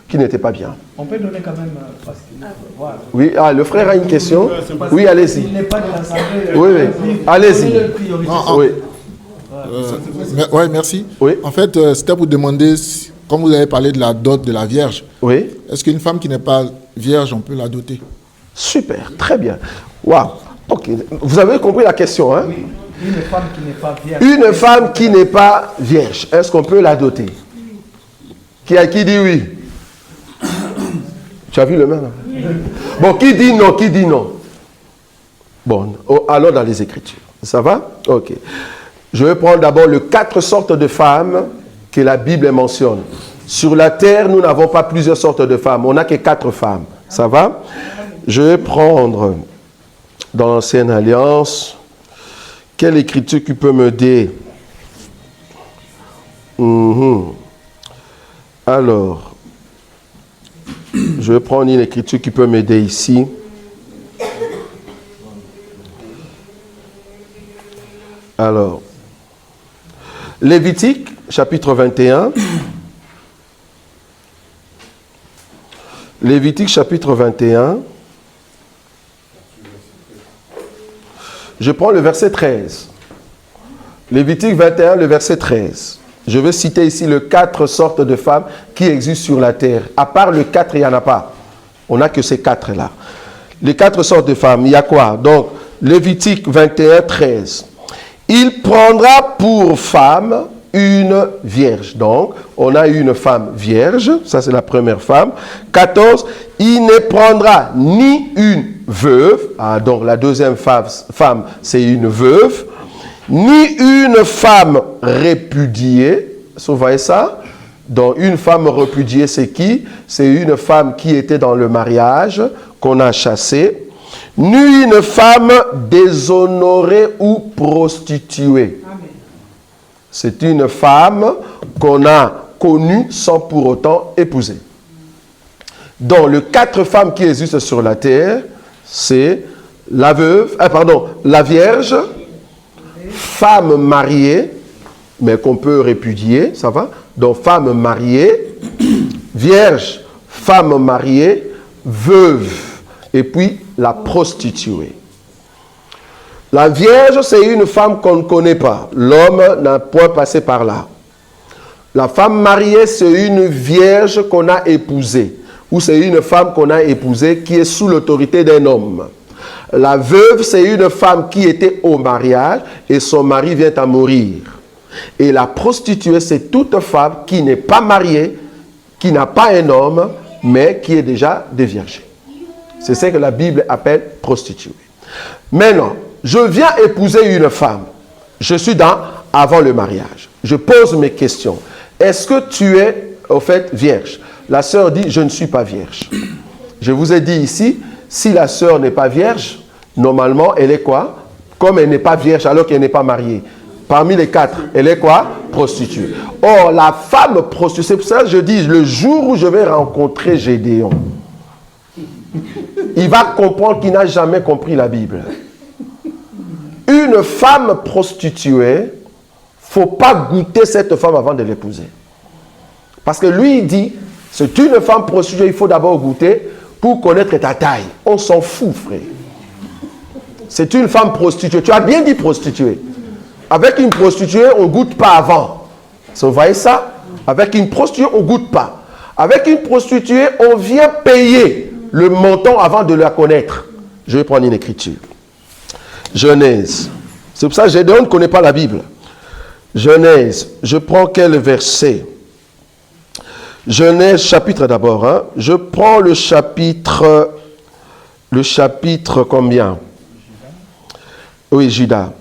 qui n'était pas bien. On peut donner quand même... Parce que, voilà. Oui, le frère a une question. Oui, allez-y. Il n'est pas de l'Assemblée. Oui, allez-y. Oui, merci. Oui. En fait, c'était pour demander, comme vous avez parlé de la dot de la Vierge, est-ce qu'une femme qui n'est pas vierge, on peut la doter? Super, très bien. Waouh. Ok, vous avez compris la question, hein? Oui. Une femme qui n'est pas vierge. Une femme qui n'est pas vierge, est-ce qu'on peut la doter? Qui dit oui? Tu as vu le même? Bon, qui dit non? Bon, allons dans les Écritures. Ça va? Ok. Je vais prendre d'abord les 4 sortes de femmes que la Bible mentionne. Sur la terre, nous n'avons pas plusieurs sortes de femmes. On n'a que 4 femmes. Ça va? Je vais prendre dans l'Ancienne Alliance, quelle écriture qui peut m'aider? Alors, je vais prendre une écriture qui peut m'aider ici. Alors, Lévitique, chapitre 21. Lévitique, chapitre 21. Je prends le verset 13. Lévitique 21, le verset 13. Je vais citer ici les 4 sortes de femmes qui existent sur la terre. À part le 4, il n'y en a pas. On n'a que ces 4-là. Les 4 sortes de femmes, il y a quoi? Donc, Lévitique 21, 13. Il prendra pour femme une vierge. Donc, on a une femme vierge. Ça, c'est la première femme. 14. Il ne prendra ni une veuve. Ah, donc, la deuxième femme, c'est une veuve. Ni une femme répudiée. Vous voyez ça? Donc, une femme répudiée, c'est qui? C'est une femme qui était dans le mariage, qu'on a chassée. Ni une femme déshonorée ou prostituée. C'est une femme qu'on a connue sans pour autant épouser. Donc, les 4 femmes qui existent sur la terre, c'est la veuve, la vierge, femme mariée, mais qu'on peut répudier, ça va? Donc, femme mariée, vierge, femme mariée, veuve, et puis la prostituée. La vierge, c'est une femme qu'on ne connaît pas. L'homme n'a point passé par là. La femme mariée, c'est une vierge qu'on a épousée, ou c'est une femme qu'on a épousée qui est sous l'autorité d'un homme. La veuve, c'est une femme qui était au mariage et son mari vient à mourir. Et la prostituée, c'est toute femme qui n'est pas mariée, qui n'a pas un homme, mais qui est déjà déviergée. C'est ce que la Bible appelle prostituée. Maintenant, je viens épouser une femme. Je suis avant le mariage. Je pose mes questions. Est-ce que tu es, au fait, vierge? La sœur dit, je ne suis pas vierge. Je vous ai dit ici, si la sœur n'est pas vierge, normalement, elle est quoi? Comme elle n'est pas vierge alors qu'elle n'est pas mariée. Parmi les 4, elle est quoi? Prostituée. Or, la femme prostituée, c'est pour ça que je dis, le jour où je vais rencontrer Gédéon, il va comprendre qu'il n'a jamais compris la Bible. Une femme prostituée, il ne faut pas goûter cette femme avant de l'épouser. Parce que lui, il dit, c'est une femme prostituée, il faut d'abord goûter pour connaître ta taille. On s'en fout, frère. C'est une femme prostituée. Tu as bien dit prostituée. Avec une prostituée, on ne goûte pas avant. Vous voyez ça? Avec une prostituée, on ne goûte pas. Avec une prostituée, on vient payer le montant avant de la connaître. Je vais prendre une écriture. Genèse. C'est pour ça que Gédéon ne connaît pas la Bible. Genèse. Je prends quel verset? Genèse, chapitre d'abord. Hein? Je prends le chapitre combien? Oui, Judas.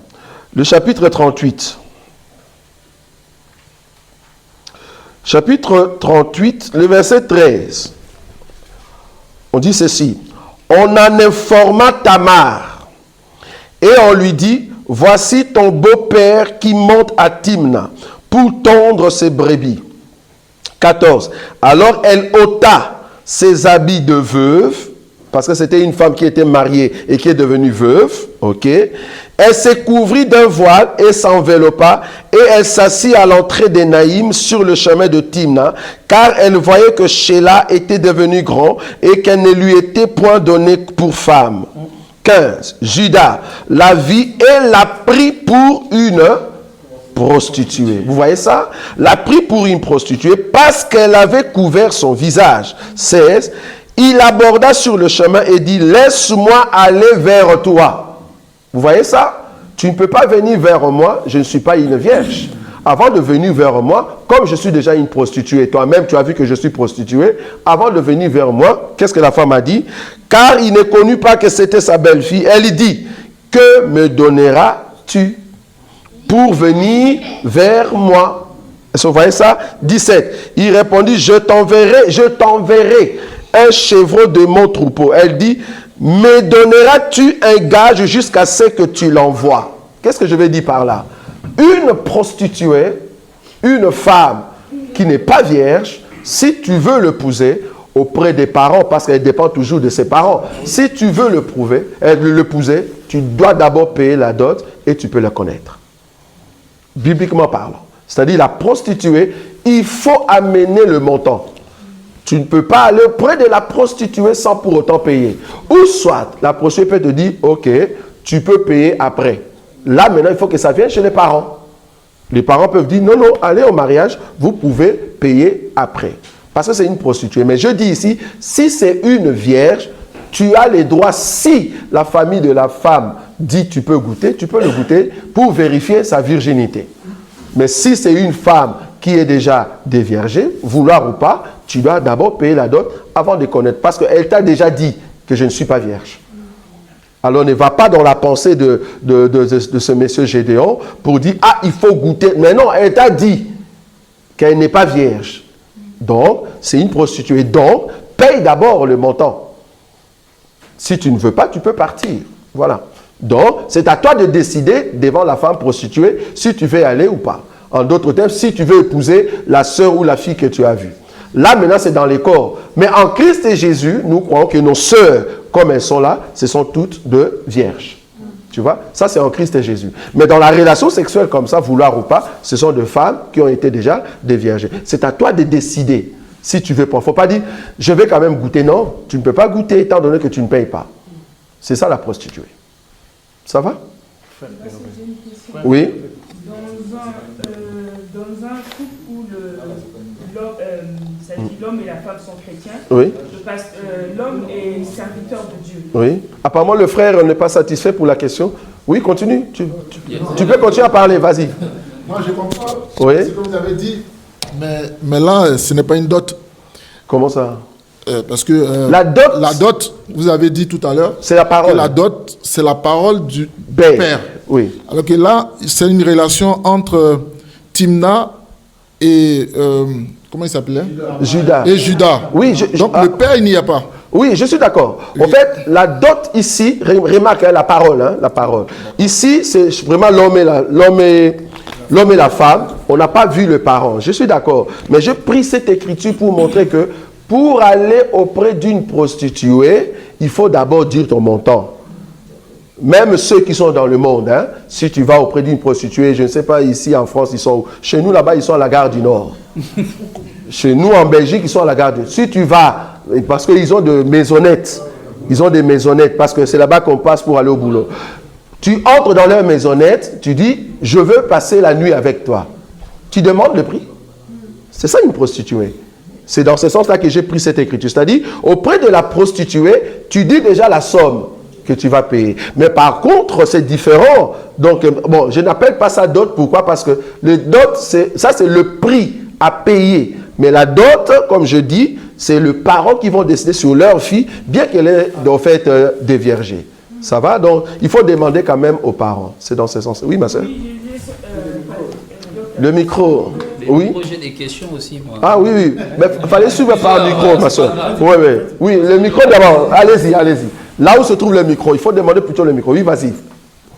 Le chapitre 38. Chapitre 38, le verset 13. On dit ceci. On en informa Tamar. Et on lui dit, voici ton beau-père qui monte à Timna pour tondre ses brebis. 14. Alors elle ôta ses habits de veuve, parce que c'était une femme qui était mariée et qui est devenue veuve. Ok. Elle se couvrit d'un voile et s'enveloppa, et elle s'assit à l'entrée des Naïm sur le chemin de Timna, car elle voyait que Sheila était devenu grand et qu'elle ne lui était point donnée pour femme. 15. Judas la vit et l'a pris pour une prostituée. Vous voyez ça? L'a pris pour une prostituée parce qu'elle avait couvert son visage. 16. Il aborda sur le chemin et dit, laisse-moi aller vers toi. Vous voyez ça? Tu ne peux pas venir vers moi, je ne suis pas une vierge. Avant de venir vers moi, comme je suis déjà une prostituée, toi-même tu as vu que je suis prostituée, avant de venir vers moi, qu'est-ce que la femme a dit? Car il ne connut pas que c'était sa belle-fille. Elle dit, que me tu pour venir vers moi? Est-ce que vous voyez ça? 17. Il répondit, je t'enverrai un chevreau de mon troupeau. Elle dit, me donneras-tu un gage jusqu'à ce que tu l'envoies? Qu'est-ce que je vais dire par là? Une prostituée, une femme qui n'est pas vierge, si tu veux l'épouser auprès des parents, parce qu'elle dépend toujours de ses parents, si tu veux l'épouser, tu dois d'abord payer la dot et tu peux la connaître. Bibliquement parlant. C'est-à-dire la prostituée, il faut amener le montant. Tu ne peux pas aller auprès de la prostituée sans pour autant payer. Ou soit, la prostituée peut te dire, ok, tu peux payer après. Là, maintenant, il faut que ça vienne chez les parents. Les parents peuvent dire, non, non, allez au mariage, vous pouvez payer après. Parce que c'est une prostituée. Mais je dis ici, si c'est une vierge, tu as les droits, si la famille de la femme dit tu peux le goûter pour vérifier sa virginité. Mais si c'est une femme qui est déjà déviergée, vouloir ou pas, tu dois d'abord payer la dot avant de connaître. Parce qu'elle t'a déjà dit que je ne suis pas vierge. Alors ne va pas dans la pensée de ce monsieur Gédéon pour dire « Ah, il faut goûter ». Mais non, elle t'a dit qu'elle n'est pas vierge. Donc, c'est une prostituée. Donc, paye d'abord le montant. Si tu ne veux pas, tu peux partir. Voilà. Donc, c'est à toi de décider devant la femme prostituée si tu veux y aller ou pas. En d'autres termes, si tu veux épouser la sœur ou la fille que tu as vue. Là, maintenant, c'est dans les corps. Mais en Christ et Jésus, nous croyons que nos sœurs, comme elles sont là, ce sont toutes de vierges. Tu vois? Ça, c'est en Christ et Jésus. Mais dans la relation sexuelle comme ça, vouloir ou pas, ce sont des femmes qui ont été déjà déviergées. C'est à toi de décider si tu veux pas. Il ne faut pas dire, je vais quand même goûter. Non, tu ne peux pas goûter étant donné que tu ne payes pas. C'est ça la prostituée. Ça va? Oui? Dans un couple où l'homme et la femme sont chrétiens, oui. L'homme est serviteur de Dieu. Oui. Apparemment, le frère n'est pas satisfait pour la question. Oui, continue. Tu peux continuer à parler, vas-y. Moi, je comprends oui. ce que vous avez dit, mais là, ce n'est pas une dot. Comment ça? Parce que la dot, vous avez dit tout à l'heure, c'est la parole. La dot, c'est la parole du père. Oui. Alors que là, c'est une relation entre Timna et comment il s'appelait? Judas. Et Judas. Oui. Donc le père, il n'y a pas. Oui, je suis d'accord. En fait, la dot ici, remarque la parole, la parole. Ici, c'est vraiment l'homme et la femme. On n'a pas vu le parent. Je suis d'accord. Mais j'ai pris cette écriture pour montrer que pour aller auprès d'une prostituée, il faut d'abord dire ton montant. Même ceux qui sont dans le monde, si tu vas auprès d'une prostituée, je ne sais pas, ici en France, ils sont où? Chez nous, là-bas, ils sont à la gare du Nord. Chez nous, en Belgique, ils sont à la gare du Nord. Si tu vas, parce qu'ils ont des maisonnettes, parce que c'est là-bas qu'on passe pour aller au boulot. Tu entres dans leur maisonnette, tu dis, je veux passer la nuit avec toi. Tu demandes le prix. C'est ça une prostituée. C'est dans ce sens-là que j'ai pris cette écriture. C'est-à-dire, auprès de la prostituée, tu dis déjà la somme que tu vas payer. Mais par contre, c'est différent. Donc, bon, je n'appelle pas ça dot. Pourquoi? Parce que le dot, c'est le prix à payer. Mais la dot, comme je dis, c'est le parent qui vont décider sur leur fille, bien qu'elle ait en fait déviergée. Ça va? Donc, il faut demander quand même aux parents. C'est dans ce sens. Oui, ma soeur? Le micro. Oui. J'ai des questions aussi, moi. Ah oui, oui. Mais il fallait suivre par le micro, ma soeur. Oui, oui. Oui, le micro d'abord. Allez-y, allez-y. Là où se trouve le micro, il faut demander plutôt le micro. Oui, vas-y.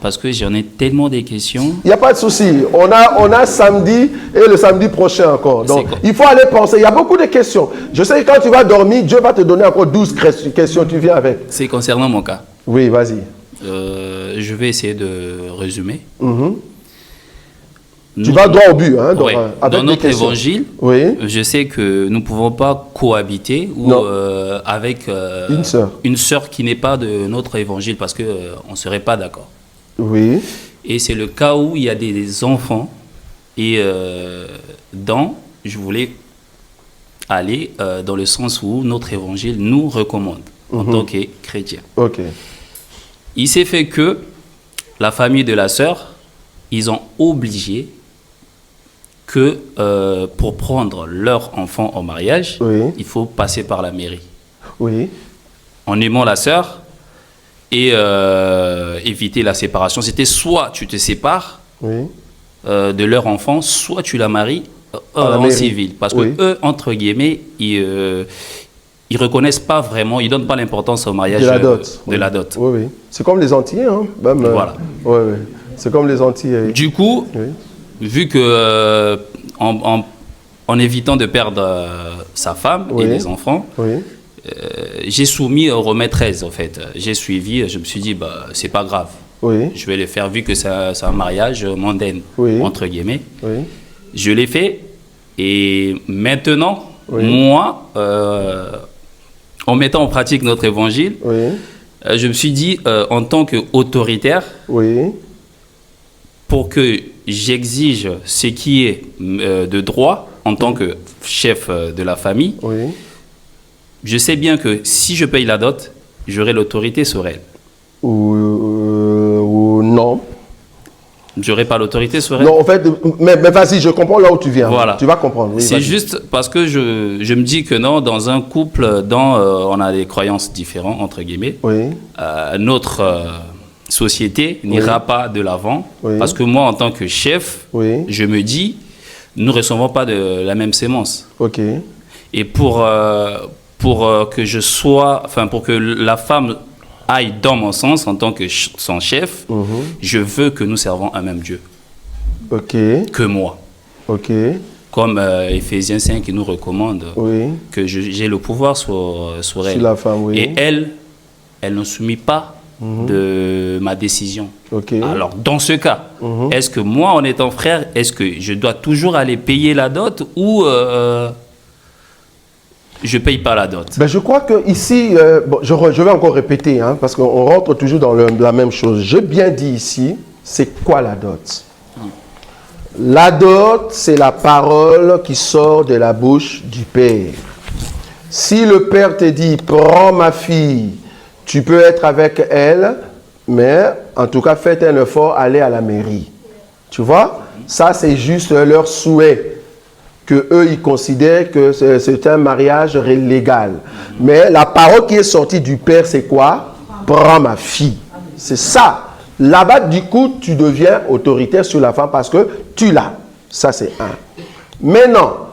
Parce que j'en ai tellement des questions. Il n'y a pas de souci. On a samedi et le samedi prochain encore. Donc, il faut aller penser. Il y a beaucoup de questions. Je sais que quand tu vas dormir, Dieu va te donner encore 12 questions. Tu viens avec. C'est concernant mon cas. Oui, vas-y. Je vais essayer de résumer. Tu vas droit au but. Hein, ouais. Dans notre évangile, oui. Je sais que nous ne pouvons pas cohabiter ou, avec une sœur qui n'est pas de notre évangile parce qu'on ne serait pas d'accord. Oui. Et c'est le cas où il y a des enfants et je voulais aller dans le sens où notre évangile nous recommande en tant que chrétiens. Ok. Il s'est fait que la famille de la sœur, ils ont obligé que pour prendre leur enfant en mariage, il faut passer par la mairie. Oui. En aimant la sœur, et éviter la séparation. C'était soit tu te sépares de leur enfant, soit tu la maries en civil. Parce que eux, entre guillemets, ils reconnaissent pas vraiment, ils donnent pas l'importance au mariage de la dot. Oui, oui. C'est comme les Antillais, hein. Même, voilà. C'est comme les Antillais. Du coup, vu que en évitant de perdre sa femme et les enfants, j'ai soumis au remède 13 en fait. J'ai suivi, je me suis dit, bah, c'est pas grave. Je vais le faire vu que c'est un mariage mondain, entre guillemets. Je l'ai fait et maintenant, moi, en mettant en pratique notre évangile, je me suis dit, en tant qu'autoritaire, pour que j'exige ce qui est de droit en tant que chef de la famille, je sais bien que si je paye la dot, j'aurai l'autorité sur elle. Ou non. J'aurai pas l'autorité sur elle. Non, en fait, mais vas-y, je comprends là où tu viens. Voilà. Tu vas comprendre. Oui, c'est juste parce que je me dis que non, dans un couple, on a des croyances différentes, entre guillemets. Notre société n'ira pas de l'avant. Parce que moi, en tant que chef, je me dis, nous ne recevons pas de la même sémence. Et pour que je sois, enfin, pour que la femme aille dans mon sens en tant que son chef, je veux que nous servons un même Dieu que moi. Comme Éphésiens 5 qui nous recommande que j'ai le pouvoir sur elle. La femme, et elle ne soumet pas de ma décision. Alors, dans ce cas, est-ce que moi, en étant frère, est-ce que je dois toujours aller payer la dot ou je ne paye pas la dot? Ben, je crois qu'ici, je vais encore répéter, hein, parce qu'on rentre toujours dans la même chose. J'ai bien dit ici, c'est quoi la dot? La dot, c'est la parole qui sort de la bouche du père. Si le père te dit, prends ma fille, tu peux être avec elle, mais en tout cas, faites un effort, allez à la mairie. Tu vois? Ça, c'est juste leur souhait. Que eux ils considèrent que c'est un mariage légal. Mais la parole qui est sortie du père, c'est quoi? Prends ma fille. C'est ça. Là-bas, du coup, tu deviens autoritaire sur la femme parce que tu l'as. Ça, c'est un. Maintenant,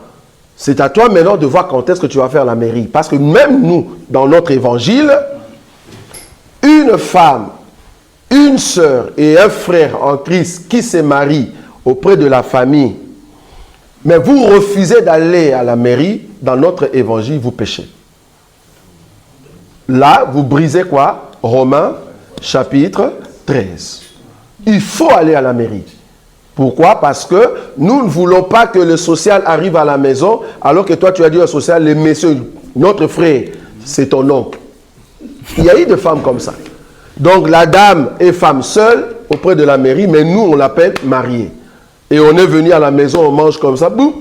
c'est à toi maintenant de voir quand est-ce que tu vas faire la mairie. Parce que même nous, dans notre évangile, une femme, une sœur et un frère en Christ qui se marient auprès de la famille, mais vous refusez d'aller à la mairie, dans notre évangile, vous péchez. Là, vous brisez quoi? Romains, chapitre 13. Il faut aller à la mairie. Pourquoi? Parce que nous ne voulons pas que le social arrive à la maison, alors que toi, tu as dit au social, les messieurs, notre frère, c'est ton oncle. Il y a eu des femmes comme ça. Donc, la dame est femme seule auprès de la mairie, mais nous, on l'appelle mariée. Et on est venu à la maison, on mange comme ça, boum,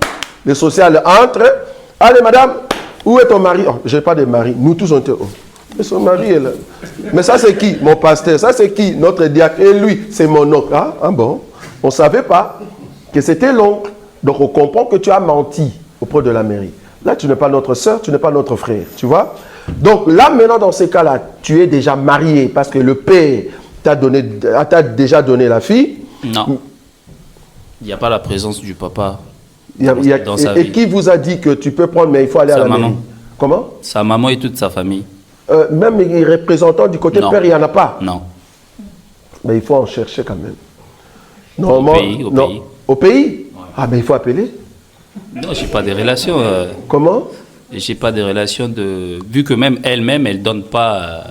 les sociales entrent. Allez, madame, où est ton mari? Oh, je n'ai pas de mari. Nous tous, on était, oh, mais son mari est là. Mais ça, c'est qui? Mon pasteur. Ça, c'est qui? Notre diacre. Et lui, c'est mon oncle. Ah bon? On ne savait pas que c'était l'oncle. Donc, on comprend que tu as menti auprès de la mairie. Là, tu n'es pas notre soeur, tu n'es pas notre frère. Tu vois? Donc, là, maintenant, dans ces cas-là, tu es déjà marié parce que le père t'a déjà donné la fille. Non. Il n'y a pas la présence du papa dans sa vie. vie. Et qui vous a dit que tu peux prendre, mais il faut aller à la mairie? Comment? Sa maman et toute sa famille. Même les représentants du côté père, il n'y en a pas? Non. Mais il faut en chercher quand même. Normalement, au pays? Ouais. Ah, mais il faut appeler? Non, je n'ai pas de relation. Comment? Je n'ai pas de relation de... Vu que même elle-même, elle ne donne pas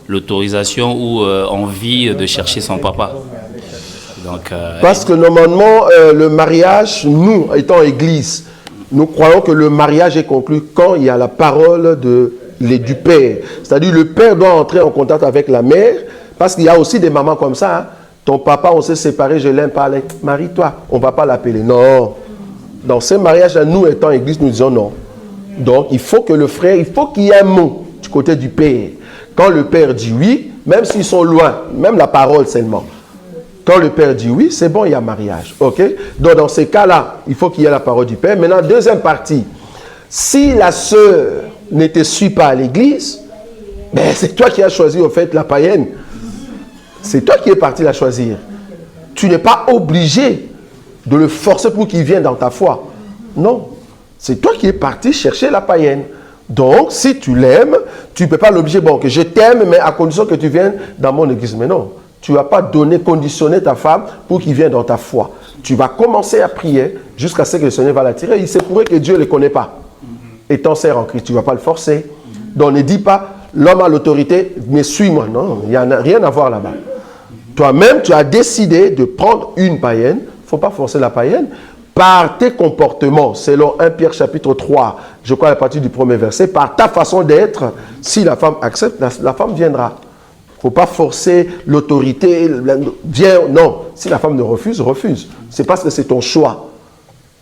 l'autorisation ou envie de chercher son papa. Donc, parce que normalement, le mariage, nous, étant église, nous croyons que le mariage est conclu quand il y a la parole du père. C'est-à-dire le père doit entrer en contact avec la mère, parce qu'il y a aussi des mamans comme ça. Hein. Ton papa, on s'est séparés, je l'aime pas, marie-toi. On ne va pas l'appeler. Non. Dans ce mariage-là, nous, étant église, nous disons non. Donc, il faut que le frère, il faut qu'il y ait un mot du côté du père. Quand le père dit oui, même s'ils sont loin, même la parole seulement. Quand le père dit oui, c'est bon, il y a mariage. Ok? Donc, dans ces cas-là, il faut qu'il y ait la parole du père. Maintenant, deuxième partie. Si la sœur ne te suit pas à l'église, Mais c'est toi qui as choisi, au fait, la païenne. C'est toi qui es parti la choisir. Tu n'es pas obligé de le forcer pour qu'il vienne dans ta foi. Non. C'est toi qui es parti chercher la païenne. Donc, si tu l'aimes, tu ne peux pas l'obliger. Bon, que je t'aime, mais à condition que tu viennes dans mon église. Mais non. Tu ne vas pas conditionner ta femme pour qu'il vienne dans ta foi. Tu vas commencer à prier jusqu'à ce que le Seigneur va l'attirer. Il se pourrait que Dieu ne le connaît pas. Étant serre en Christ, tu ne vas pas le forcer. Donc, ne dis pas, l'homme a l'autorité, mais suis-moi. Non, il n'y a rien à voir là-bas. Toi-même, tu as décidé de prendre une païenne. Il ne faut pas forcer la païenne. Par tes comportements, selon 1 Pierre chapitre 3, je crois à partir du premier verset, par ta façon d'être, si la femme accepte, la femme viendra. Il ne faut pas forcer l'autorité. Viens, non. Si la femme ne refuse, refuse. C'est parce que c'est ton choix.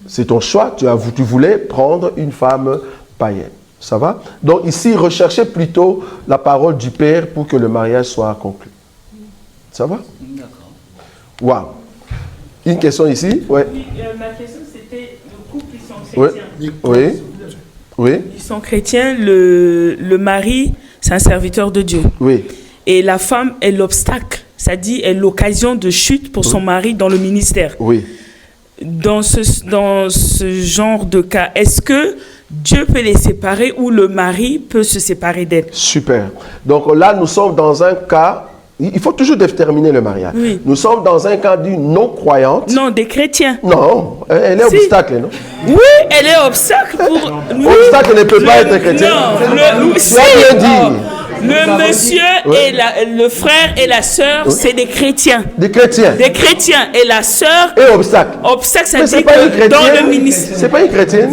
C'est ton choix. Tu voulais prendre une femme païenne. Ça va? Donc ici, recherchez plutôt la parole du Père pour que le mariage soit conclu. Ça va? D'accord. Waouh. Une question ici? Ouais. Oui, ma question c'était le couple, ils sont chrétiens. Oui. Oui. Ils sont chrétiens, le mari, c'est un serviteur de Dieu. Oui. Et la femme est l'obstacle, c'est-à-dire est l'occasion de chute pour son mari dans le ministère. Oui. Dans ce genre de cas, est-ce que Dieu peut les séparer ou le mari peut se séparer d'elle? Super. Donc là, nous sommes dans un cas... Il faut toujours déterminer le mariage. Oui. Nous sommes dans un cas d'une non-croyante. Non, des chrétiens. Non, elle est obstacle, non? Oui, elle est obstacle pour... Oui. Obstacle ne peut pas être chrétien. Non, tu as bien dit. Le monsieur et le frère et la sœur, c'est des chrétiens. Des chrétiens. Des chrétiens. Et la sœur... Et obstacle. Obstacle, ça mais dit c'est pas une que dans chrétienne. le ministère... C'est pas une chrétienne.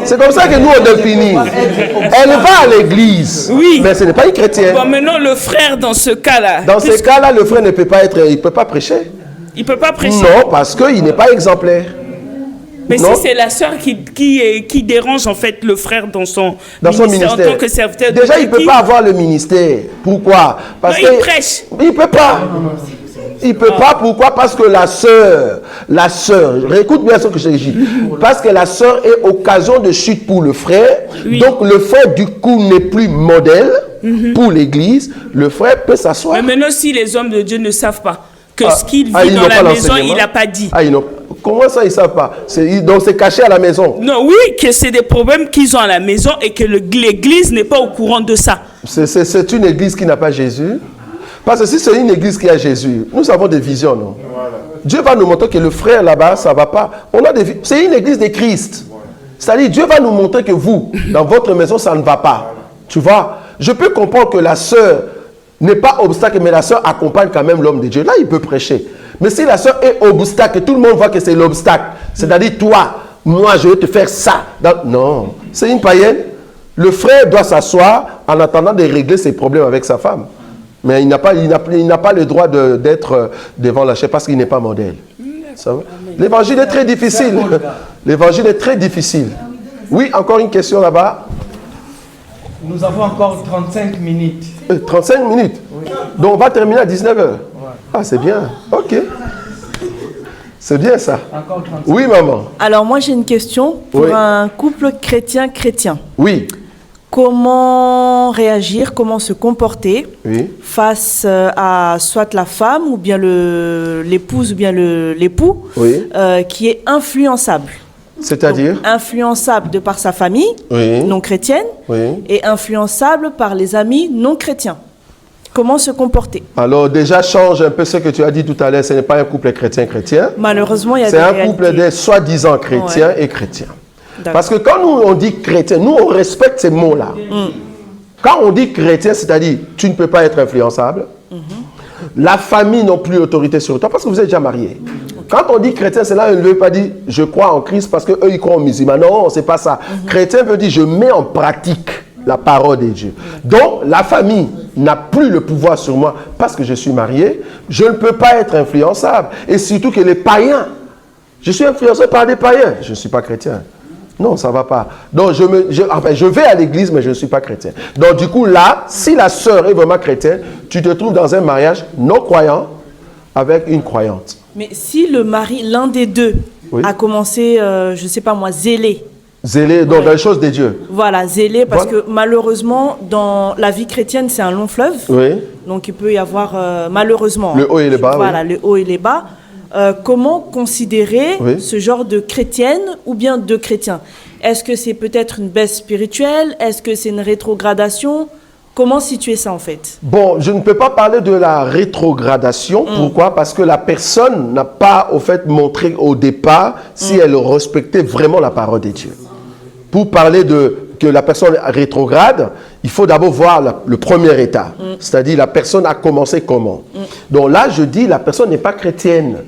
C'est comme ça que nous, on définit. Elle va à l'église, oui, mais ce n'est pas une chrétienne. Bon, maintenant, le frère, dans ce cas-là... Dans ce cas-là, le frère ne peut pas être... Il ne peut pas prêcher. Il ne peut pas prêcher. Non, parce qu'il n'est pas exemplaire. Mais non. si c'est la sœur qui dérange, en fait, le frère dans son ministère. En tant que serviteur déjà, de il ne peut pas avoir le ministère. Pourquoi? Parce que il prêche. Il ne peut pas. Il ne peut pas, pourquoi? Parce que la sœur, écoute bien ce que je dis, parce que la sœur est occasion de chute pour le frère, donc le frère du coup n'est plus modèle pour l'église, le frère peut s'asseoir. Mais maintenant, si les hommes de Dieu ne savent pas que ce qu'il vit dans la maison, il n'a pas dit. Comment ça, ils ne savent pas? Donc c'est caché à la maison. Non, oui, que c'est des problèmes qu'ils ont à la maison et que l'église n'est pas au courant de ça. C'est une église qui n'a pas Jésus. Parce que si c'est une église qui a Jésus, nous avons des visions, non? Voilà. Dieu va nous montrer que le frère là-bas, ça ne va pas. C'est une église de Christ. C'est-à-dire, Dieu va nous montrer que vous, dans votre maison, ça ne va pas. Tu vois? Je peux comprendre que la sœur n'est pas obstacle, mais la sœur accompagne quand même l'homme de Dieu. Là, il peut prêcher. Mais si la sœur est obstacle, tout le monde voit que c'est l'obstacle. C'est-à-dire, toi, moi, je vais te faire ça. Non, c'est une païenne. Le frère doit s'asseoir en attendant de régler ses problèmes avec sa femme. Mais il n'a pas le droit d'être devant la chair parce qu'il n'est pas modèle. L'évangile est très difficile. L'évangile est très difficile. Oui, encore une question là-bas. Nous avons encore 35 minutes. 35 minutes? Oui. Donc on va terminer à 19h. Ouais. Ah, c'est bien. Ok. C'est bien ça. Encore 35. Oui, maman. Alors moi j'ai une question pour un couple chrétien-chrétien. Oui. Comment réagir, comment se comporter face à soit la femme ou bien l'épouse ou bien l'époux qui est influençable. C'est-à-dire? Influençable de par sa famille non chrétienne et influençable par les amis non chrétiens. Comment se comporter? Alors déjà change un peu ce que tu as dit tout à l'heure, ce n'est pas un couple chrétien-chrétien. Malheureusement, il y a c'est un couple de soi-disant chrétiens et chrétiens. Parce que quand nous on dit chrétien, nous on respecte ces mots-là. Quand on dit chrétien, c'est-à-dire tu ne peux pas être influençable. La famille n'a plus autorité sur toi parce que vous êtes déjà mariés. Quand on dit chrétien, c'est là on ne veut pas dire je crois en Christ parce qu'eux ils croient en musulman. Non, c'est pas ça. Chrétien veut dire je mets en pratique la parole de Dieu. Donc la famille n'a plus le pouvoir sur moi parce que je suis marié. Je ne peux pas être influençable. Et surtout que les païens, je suis influencé par des païens. Je ne suis pas chrétien. Non, ça ne va pas. Donc, je vais à l'église, mais je ne suis pas chrétien. Donc, du coup, là, si la sœur est vraiment chrétienne, tu te trouves dans un mariage non croyant avec une croyante. Mais si le mari, l'un des deux, a commencé, je ne sais pas moi, zélé, Zélé dans les choses de Dieu. Voilà, zélé, parce que malheureusement, dans la vie chrétienne, c'est un long fleuve. Oui. Donc il peut y avoir, malheureusement... Le haut et le bas. Voilà, le haut et les bas. Comment considérer ce genre de chrétienne ou bien de chrétien? Est-ce que c'est peut-être une baisse spirituelle? Est-ce que c'est une rétrogradation? Comment situer ça en fait? Bon, je ne peux pas parler de la rétrogradation. Pourquoi? Parce que la personne n'a pas au fait montré au départ si elle respectait vraiment la parole de Dieu. Pour parler que la personne rétrograde, il faut d'abord voir le premier état. C'est-à-dire la personne a commencé comment. Donc là, je dis la personne n'est pas chrétienne.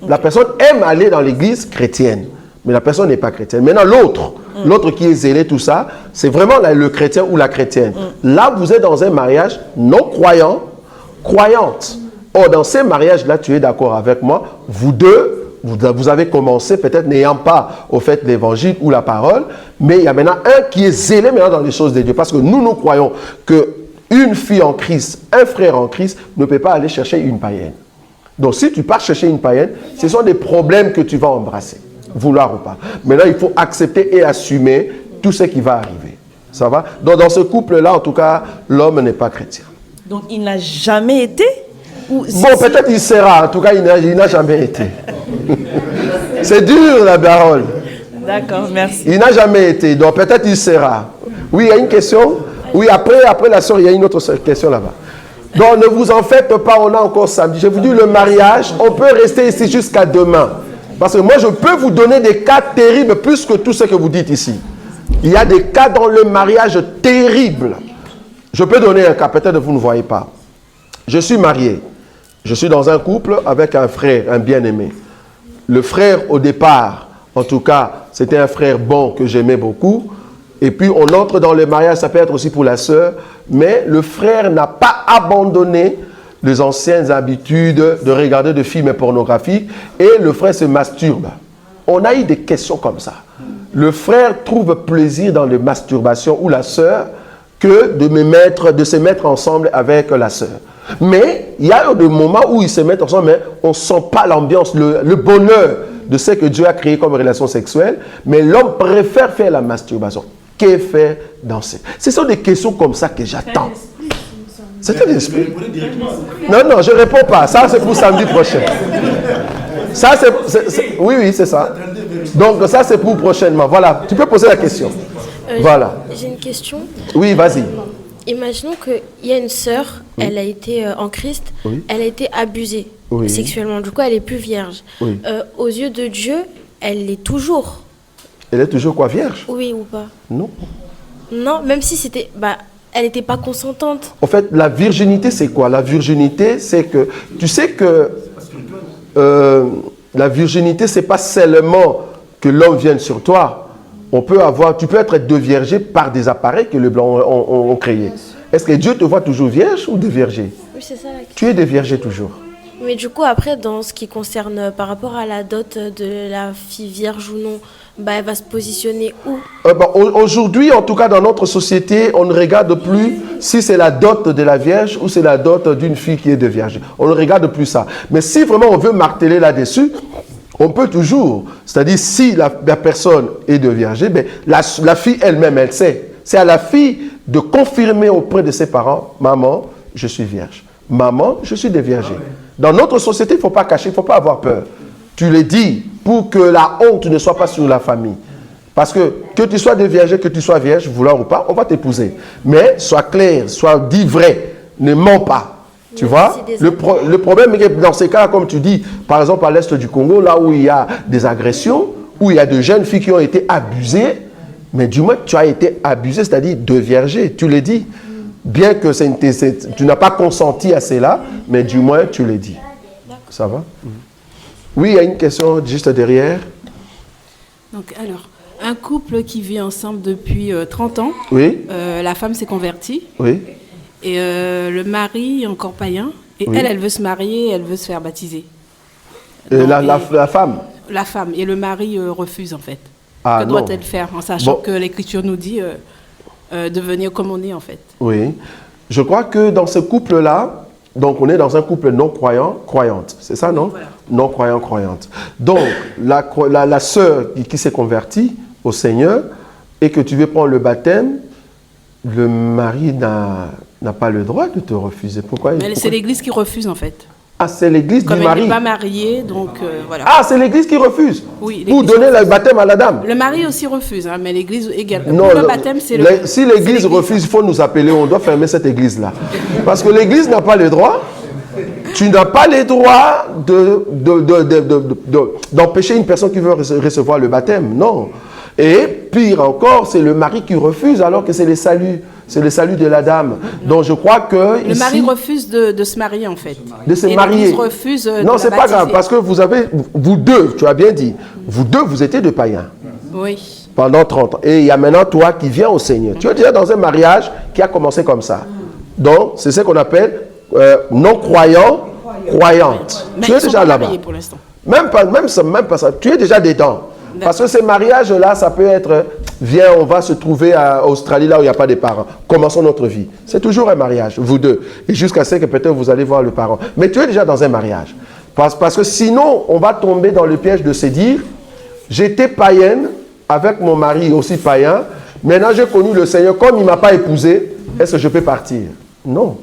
La personne aime aller dans l'église chrétienne. Mais la personne n'est pas chrétienne. Maintenant, l'autre qui est zélé, tout ça, c'est vraiment le chrétien ou la chrétienne. Là, vous êtes dans un mariage non croyant, croyante. Or, dans ces mariages-là, tu es d'accord avec moi, vous deux, vous avez commencé peut-être n'ayant pas au fait l'évangile ou la parole, mais il y a maintenant un qui est zélé maintenant dans les choses de Dieu. Parce que nous croyons qu'une fille en Christ, un frère en Christ, ne peut pas aller chercher une païenne. Donc, si tu pars chercher une païenne, ce sont des problèmes que tu vas embrasser. Vouloir ou pas. Maintenant, il faut accepter et assumer tout ce qui va arriver. Ça va? Donc, dans ce couple-là, en tout cas, l'homme n'est pas chrétien. Donc, il n'a jamais été? Bon, peut-être il sera. En tout cas, il n'a jamais été. C'est dur, la parole. D'accord, merci. Il n'a jamais été. Donc, peut-être il sera. Oui, il y a une question? Oui, après la soeur, il y a une autre question là-bas. Donc, ne vous en faites pas, on a encore samedi. Je vous dis, le mariage, on peut rester ici jusqu'à demain. Parce que moi, je peux vous donner des cas terribles plus que tout ce que vous dites ici. Il y a des cas dans le mariage terribles. Je peux donner un cas, peut-être vous ne voyez pas. Je suis marié. Je suis dans un couple avec un frère, un bien-aimé. Le frère, au départ, en tout cas, c'était un frère bon que j'aimais beaucoup. Et puis, on entre dans le mariage, ça peut être aussi pour la sœur. Mais le frère n'a pas abandonné les anciennes habitudes de regarder des films pornographiques et le frère se masturbe. On a eu des questions comme ça. Le frère trouve plaisir dans les masturbations ou la sœur que de se mettre ensemble avec la sœur. Mais il y a eu des moments où ils se mettent ensemble, mais on ne sent pas l'ambiance, le bonheur de ce que Dieu a créé comme relation sexuelle, mais l'homme préfère faire la masturbation. Que faire danser? Ce sont des questions comme ça que j'attends. C'est un esprit. Non, je ne réponds pas. Ça, c'est pour samedi prochain. Ça, oui, c'est ça. Donc, ça, c'est pour prochainement. Voilà, tu peux poser la question. Voilà. J'ai une question. Oui, vas-y. Imaginons qu'il y a une sœur, elle a été en Christ, elle a été abusée sexuellement. Du coup, elle n'est plus vierge. Aux yeux de Dieu, elle l'est toujours. Elle est toujours quoi, vierge? Oui ou pas? Non. Non, même si c'était... elle n'était pas consentante. En fait, la virginité, c'est quoi? La virginité, c'est que... Tu sais que la virginité, ce n'est pas seulement que l'homme vienne sur toi. Tu peux être déviergé par des appareils que les Blancs ont créés. Est-ce que Dieu te voit toujours vierge ou déviergé? Oui, c'est ça la question. Tu es déviergé toujours. Mais du coup, après, dans ce qui concerne par rapport à la dot de la fille vierge ou non, elle va se positionner où? Aujourd'hui, en tout cas dans notre société, on ne regarde plus si c'est la dot de la vierge ou c'est la dot d'une fille qui est de vierge. On ne regarde plus ça. Mais si vraiment on veut marteler là-dessus, on peut toujours. C'est-à-dire si la personne est de vierge, la fille elle-même, elle sait. C'est à la fille de confirmer auprès de ses parents, maman, je suis vierge. Maman, je suis déviergée. Dans notre société, il ne faut pas cacher, il ne faut pas avoir peur. Tu le dis pour que la honte ne soit pas sur la famille. Parce que tu sois déviergé, que tu sois vierge, vouloir ou pas, on va t'épouser. Mais sois clair, sois dit vrai, ne mens pas. Tu vois? Le problème est que dans ces cas, comme tu dis, par exemple à l'est du Congo, là où il y a des agressions, où il y a de jeunes filles qui ont été abusées, mais du moins tu as été abusé, c'est-à-dire déviergé, tu le dis. Bien que tu n'as pas consenti à cela, mais du moins tu le dis. Ça va? Oui, il y a une question juste derrière. Donc, alors, un couple qui vit ensemble depuis 30 ans, la femme s'est convertie, et le mari est encore païen, et elle veut se marier, elle veut se faire baptiser. La femme? La femme, et le mari refuse en fait. Que doit-elle faire, en sachant que l'Écriture nous dit de venir comme on est en fait? Oui, je crois que dans ce couple-là, donc on est dans un couple non croyant, croyante, c'est ça, non? Voilà. Non croyant, croyante. Donc la sœur qui s'est convertie au Seigneur, et que tu veux prendre le baptême, le mari n'a pas le droit de te refuser. Pourquoi? C'est l'Église qui refuse en fait. Ah, c'est l'Église du mari. Comme elle n'est pas mariée, donc voilà. Ah, c'est l'Église qui refuse. Oui. Pour donner le baptême à la dame. Le mari aussi refuse, hein, mais l'Église également. Non, le baptême, c'est le. Si l'Église refuse, il faut nous appeler. On doit fermer cette Église-là, parce que l'Église n'a pas le droit. Tu n'as pas le droit d'empêcher une personne qui veut recevoir le baptême. Non. Et pire encore, c'est le mari qui refuse alors que c'est le salut. C'est le salut de la dame. Donc je crois que... Le mari refuse de se marier en fait. De se marier. Il refuse non, c'est pas grave parce que vous deux, tu as bien dit, vous deux, vous étiez deux païens. Oui. Pendant 30 ans. Et il y a maintenant toi qui viens au Seigneur. Tu es déjà dans un mariage qui a commencé comme ça. Donc c'est ce qu'on appelle non-croyant, croyante. Mais tu es déjà là-bas. Pour l'instant. Même pas ça. Tu es déjà dedans. Parce que ces mariages-là, ça peut être, viens, on va se trouver à Australie, là où il n'y a pas de parents. Commençons notre vie. C'est toujours un mariage, vous deux. Et jusqu'à ce que peut-être vous allez voir le parent. Mais tu es déjà dans un mariage. Parce que sinon, on va tomber dans le piège de se dire, j'étais païenne, avec mon mari aussi païen, maintenant j'ai connu le Seigneur, comme il ne m'a pas épousé, est-ce que je peux partir? Non.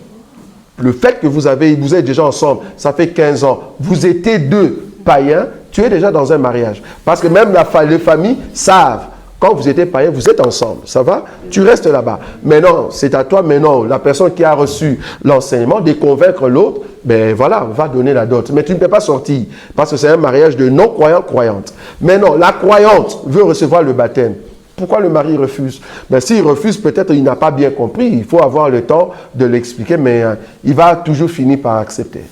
Le fait que vous êtes déjà ensemble, ça fait 15 ans, vous étiez deux païens, tu es déjà dans un mariage. Parce que même les familles savent, quand vous étiez païens, vous êtes ensemble. Ça va? Tu restes là-bas. Maintenant, c'est à toi, maintenant, la personne qui a reçu l'enseignement, de convaincre l'autre, ben voilà, va donner la dot. Mais tu ne peux pas sortir, parce que c'est un mariage de non-croyant-croyante. Maintenant, la croyante veut recevoir le baptême. Pourquoi le mari refuse? Ben, s'il refuse, peut-être il n'a pas bien compris. Il faut avoir le temps de l'expliquer, mais il va toujours finir par accepter.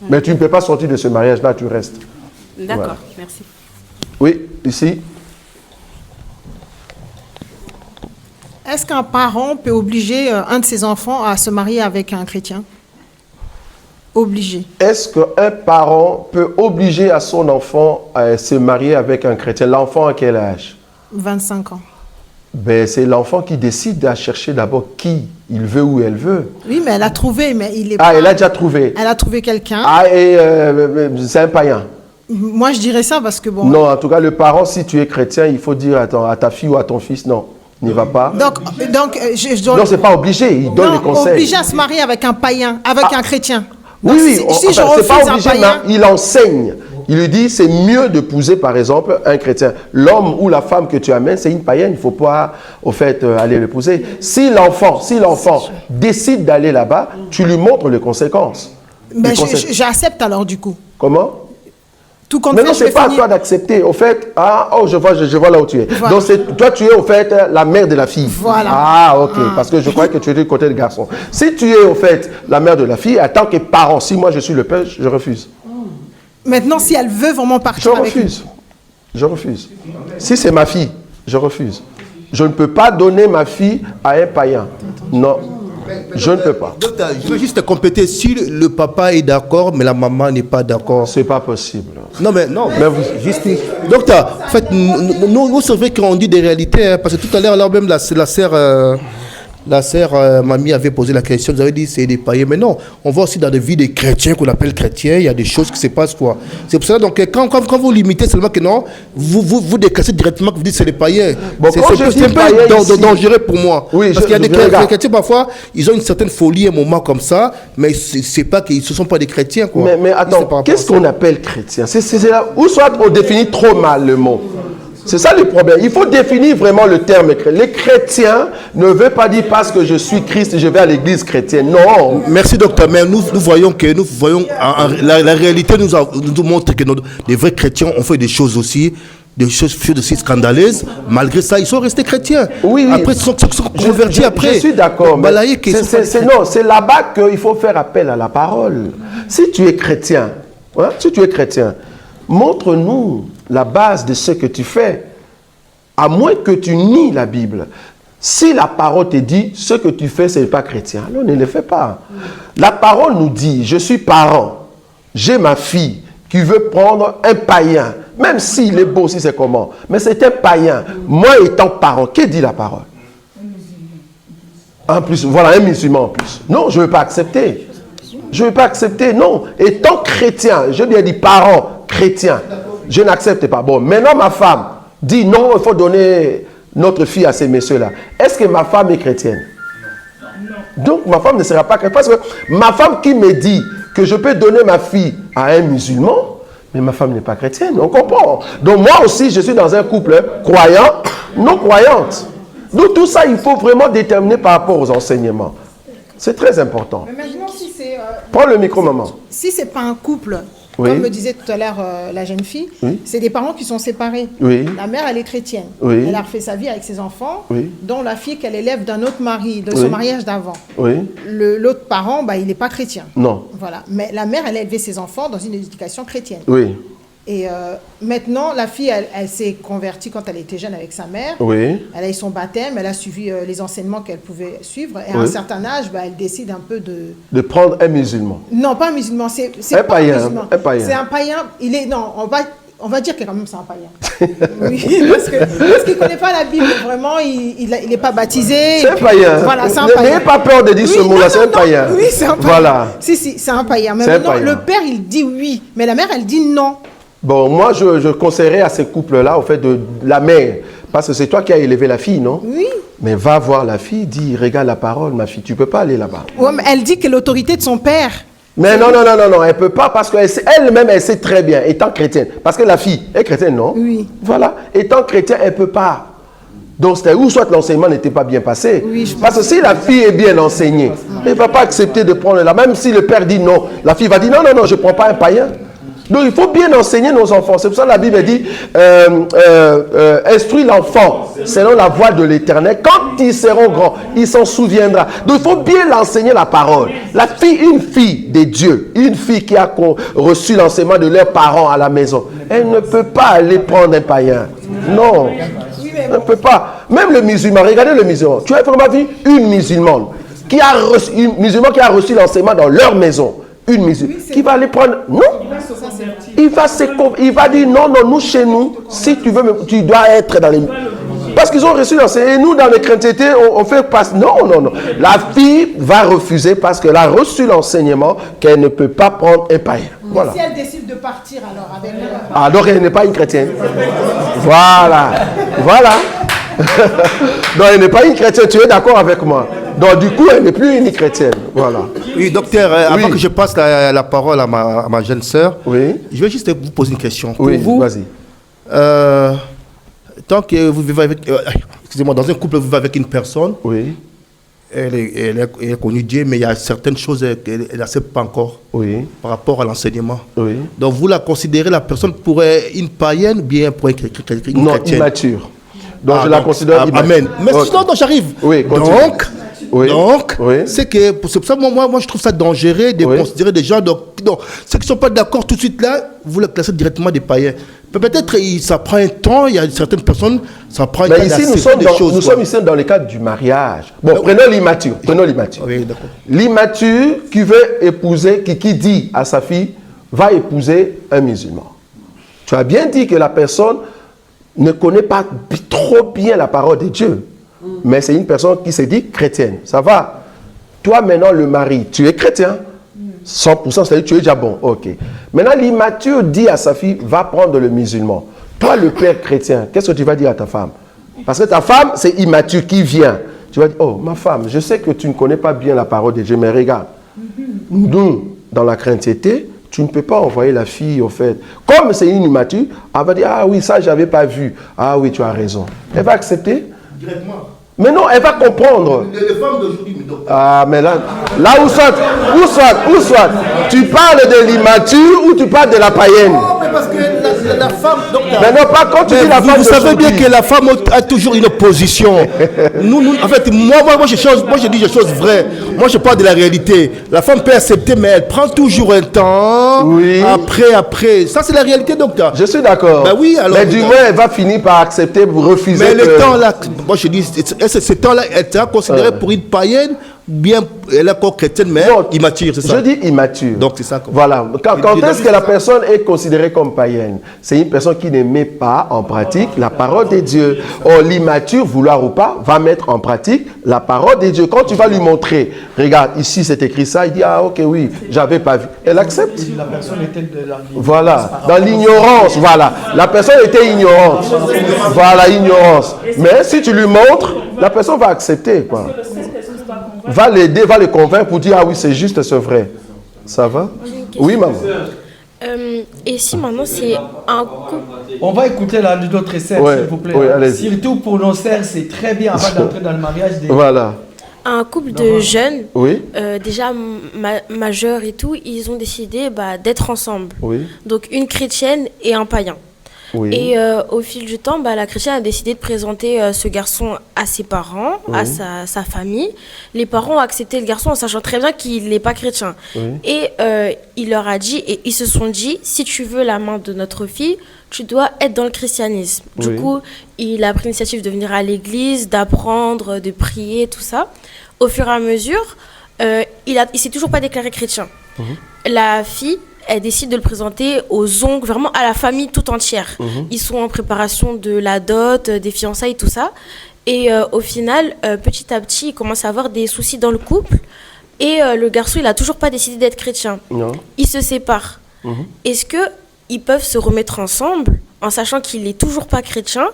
Mais tu ne peux pas sortir de ce mariage-là, tu restes. D'accord, voilà. Merci. Oui, ici. Est-ce qu'un parent peut obliger un de ses enfants à se marier avec un chrétien? Obligé. Est-ce qu'un parent peut obliger à son enfant à se marier avec un chrétien? L'enfant à quel âge? 25 ans. Ben, c'est l'enfant qui décide à chercher d'abord qui il veut ou elle veut. Oui, mais elle a trouvé, mais il est pas... Ah, elle a déjà trouvé. Elle a trouvé quelqu'un. Ah, et c'est un païen. Moi, je dirais ça parce que bon... Non, en tout cas, le parent, si tu es chrétien, il faut dire à ta fille ou à ton fils, non, n'y va pas. Donc non, c'est pas obligé, il donne les conseils. Obligé à se marier avec un païen, avec un chrétien. Donc, oui, si je refuse pas obligé, un païen... il enseigne. Il lui dit, c'est mieux d'épouser, par exemple, un chrétien. L'homme ou la femme que tu amènes, c'est une païenne, il ne faut pas, au fait, aller l'épouser. Si l'enfant décide d'aller là-bas, tu lui montres les conséquences. Ben, j'accepte alors, du coup. Comment? Tout compte mais fait, non, c'est pas à toi d'accepter. Au fait, je vois là où tu es. Voilà. Donc, toi, tu es, au fait, la mère de la fille. Voilà. Ah, ok. Parce que je croyais que tu étais du côté du garçon. Si tu es, au fait, la mère de la fille, en tant que parent, si moi je suis le père, je refuse. Maintenant, si elle veut vraiment partir Je refuse. Si c'est ma fille, je refuse. Je ne peux pas donner ma fille à un païen. Non. Je ne peux pas. Docteur, je veux juste compléter. Si le papa est d'accord, mais la maman n'est pas d'accord. C'est pas possible. Non, mais non. Mais juste. Docteur, en fait, nous c'est vrai qu'on dit des réalités. Hein, parce que tout à l'heure, même la sœur Mamie avait posé la question. Vous avez dit c'est des païens. Mais non, on voit aussi dans des vies des chrétiens qu'on appelle chrétiens, il y a des choses qui se passent quoi. C'est pour ça donc quand vous limitez seulement que non, vous décassez directement que vous dites c'est des païens. Bon, c'est un peu dangereux pour moi. Oui, parce qu'il y a des chrétiens parfois, ils ont une certaine folie à un moment comme ça, mais c'est pas qu'ils ne sont pas des chrétiens quoi. Mais attends, qu'est-ce qu'on appelle chrétien? C'est là où soit on définit trop mal le mot. C'est ça le problème. Il faut définir vraiment le terme chrétien. Les chrétiens ne veulent pas dire parce que je suis Christ, je vais à l'église chrétienne. Non. Merci docteur. Mais nous voyons la réalité nous montre que les vrais chrétiens ont fait des choses aussi scandaleuses. Malgré ça, ils sont restés chrétiens. Oui. Après, ils sont convertis après. Je suis d'accord. C'est là-bas qu'il faut faire appel à la parole. Si tu es chrétien, montre-nous la base de ce que tu fais, à moins que tu nies la Bible. Si la parole te dit ce que tu fais, ce n'est pas chrétien, alors ne le fais pas. La parole nous dit, je suis parent, j'ai ma fille qui veut prendre un païen, même s'il est beau, si c'est comment, mais c'est un païen. Moi étant parent, que dit la parole? En plus, voilà, un musulman en plus. Non, je ne veux pas accepter. Je ne veux pas accepter, non. Étant chrétien, je lui ai dit parent chrétien. Je n'accepte pas. Bon, maintenant ma femme dit non, il faut donner notre fille à ces messieurs-là, est-ce que ma femme est chrétienne? Donc ma femme ne sera pas chrétienne. Parce que ma femme qui me dit que je peux donner ma fille à un musulman, mais ma femme n'est pas chrétienne, on comprend. Donc moi aussi, je suis dans un couple croyant, non croyante. Donc tout ça, il faut vraiment déterminer par rapport aux enseignements. C'est très important. Mais maintenant, si c'est... Prends le micro, maman. Si ce n'est pas un couple, comme me disait tout à l'heure la jeune fille, c'est des parents qui sont séparés. La mère, elle est chrétienne. Elle a refait sa vie avec ses enfants, dont la fille qu'elle élève d'un autre mari, de son mariage d'avant. L'autre parent, il n'est pas chrétien. Non. Voilà. Mais la mère, elle a élevé ses enfants dans une éducation chrétienne. Et maintenant, la fille, elle s'est convertie quand elle était jeune avec sa mère. Elle a eu son baptême, elle a suivi les enseignements qu'elle pouvait suivre. Et à un certain âge, elle décide un peu de... De prendre un musulman. Non, pas un musulman, c'est un païen. Un païen. C'est un païen. Il est... Non, on va dire que quand même c'est un païen. Oui, parce qu'il ne connaît pas la Bible, vraiment, il n'est pas baptisé. C'est un païen. Voilà, c'est un païen. N'ayez pas peur de dire ce mot-là, c'est un païen. Oui, c'est un païen. Voilà. Si, c'est un païen. Mais maintenant, le père, il dit oui, mais la mère, elle dit non. Bon, moi, je conseillerais à ces couples-là, au fait, de la mère. Parce que c'est toi qui as élevé la fille, non? Oui. Mais va voir la fille, dis, regarde la parole, ma fille, tu ne peux pas aller là-bas. Ouais, mais elle dit que l'autorité de son père. Mais non, elle ne peut pas, parce qu'elle-même, elle sait très bien, étant chrétienne. Parce que la fille est chrétienne, non? Oui. Voilà, étant chrétienne, elle ne peut pas. Donc, c'était où soit l'enseignement n'était pas bien passé. Oui, parce que si la fille est bien enseignée, elle ne va pas accepter de prendre là. Même si le père dit non, la fille va dire non, je ne prends pas un païen. Donc il faut bien enseigner nos enfants. C'est pour ça que la Bible dit instruis l'enfant selon la voie de l'Éternel. Quand ils seront grands, il s'en souviendra. Donc il faut bien l'enseigner la parole. La fille, une fille de Dieu, une fille qui a reçu l'enseignement de leurs parents à la maison, elle ne peut pas aller prendre un païen. Non, elle ne peut pas. Même le musulman, regardez le musulman. Tu as vraiment vu une musulmane qui a reçu l'enseignement dans leur maison. Une musulmane qui va aller prendre. Non, il va dire non, nous chez nous, si tu veux, tu dois être dans les. Parce qu'ils ont reçu l'enseignement. Et nous, dans les chrétientés, on fait pas. Non. La fille va refuser parce qu'elle a reçu l'enseignement qu'elle ne peut pas prendre un païen. Voilà. Si elle décide de partir alors avec elle. Alors elle n'est pas une chrétienne. Voilà. Donc elle n'est pas une chrétienne. Tu es d'accord avec moi? Donc du coup, elle n'est plus une chrétienne. Voilà. Oui, docteur, avant que je passe la parole à ma jeune sœur, je vais juste vous poser une question. Pour vous, vas-y. Tant que vous vivez avec... excusez-moi, dans un couple, vous vivez avec une personne. Elle est connue Dieu, mais il y a certaines choses qu'elle n'accepte pas encore par rapport à l'enseignement. Donc vous la considérez, la personne, pour une païenne ou bien pour une chrétienne? Non, immature. Donc je la considère immature. Amen. Mais sinon, j'arrive. Donc, c'est que pour ça, moi, je trouve ça dangereux de considérer des gens. Donc, ceux qui ne sont pas d'accord tout de suite là, vous les classez directement des païens. Peut-être ça prend un temps, il y a certaines personnes, ça prend un temps. Mais ici, nous sommes ici dans le cadre du mariage. Bon, prenons l'immature. L'immature qui veut épouser, qui dit à sa fille, va épouser un musulman. Tu as bien dit que la personne ne connaît pas trop bien la parole de Dieu. Mais c'est une personne qui se dit chrétienne. Ça va. Toi, maintenant, le mari, tu es chrétien. 100%, c'est-à-dire que tu es déjà bon. Ok. Maintenant, l'immature dit à sa fille, va prendre le musulman. Toi, le père chrétien, qu'est-ce que tu vas dire à ta femme? Parce que ta femme, c'est immature qui vient. Tu vas dire, oh, ma femme, je sais que tu ne connais pas bien la parole de Dieu, mais regarde. Nous, dans la chrétienté, tu ne peux pas envoyer la fille, au fait. Comme c'est une immature, elle va dire, ah oui, ça, je n'avais pas vu. Ah oui, tu as raison. Elle va accepter? Directement. Mais non, elle va comprendre. Les femmes d'aujourd'hui, ah, mais là où soit, tu parles de l'immature ou tu parles de la païenne? Non, mais parce que la femme... Mais non, pas quand tu dis la femme. Vous savez bien que la femme a toujours une position. En fait, moi, je dis des choses vraies. Moi, je parle de la réalité. La femme peut accepter, mais elle prend toujours un temps. Oui. Après. Ça, c'est la réalité, docteur. Je suis d'accord. Ben oui, alors, mais du moins, elle va finir par accepter, refuser. Mais le temps-là, moi, je dis... Ce temps-là, elle sera considérée pour une païenne bien, elle est encore chrétienne, mais immature, c'est ça? Je dis immature. Donc c'est ça. Voilà. Quand est-ce que la personne est considérée comme païenne? C'est une personne qui ne met pas en pratique la parole de Dieu. Or, l'immature, vouloir ou pas, va mettre en pratique la parole de Dieu. Quand tu vas lui montrer, regarde, ici c'est écrit ça, il dit, ah ok, oui, j'avais pas vu. Elle accepte. Si la personne était de la Voilà, dans l'ignorance, voilà. La personne était ignorante. Voilà, ignorance. Mais si tu lui montres, la personne va accepter, quoi. Va l'aider, va le convaincre pour dire, ah oui, c'est juste, c'est vrai. Ça va? Oui, maman. Et si maintenant c'est un couple... On va écouter la d'autres sœurs, s'il vous plaît. Oui, surtout pour nos sœurs, c'est très bien avant d'entrer dans le mariage. Voilà. Un couple de jeunes, oui. Déjà majeurs et tout, ils ont décidé d'être ensemble. Oui. Donc une chrétienne et un païen. Oui. Et au fil du temps, la chrétienne a décidé de présenter ce garçon à ses parents, oui. à sa famille. Les parents ont accepté le garçon en sachant très bien qu'il n'est pas chrétien. Oui. Et il leur a dit, et ils se sont dit, si tu veux la main de notre fille, tu dois être dans le christianisme. Du Oui. coup, il a pris l'initiative de venir à l'église, d'apprendre, de prier, tout ça. Au fur et à mesure, il s'est toujours pas déclaré chrétien. La fille, elle décide de le présenter aux oncles, vraiment à la famille tout entière. Ils sont en préparation de la dot, des fiançailles, tout ça. Et au final, petit à petit, il commence à avoir des soucis dans le couple. Et le garçon, il n'a toujours pas décidé d'être chrétien. Non. Ils se séparent. Est-ce qu'ils peuvent se remettre ensemble en sachant qu'il n'est toujours pas chrétien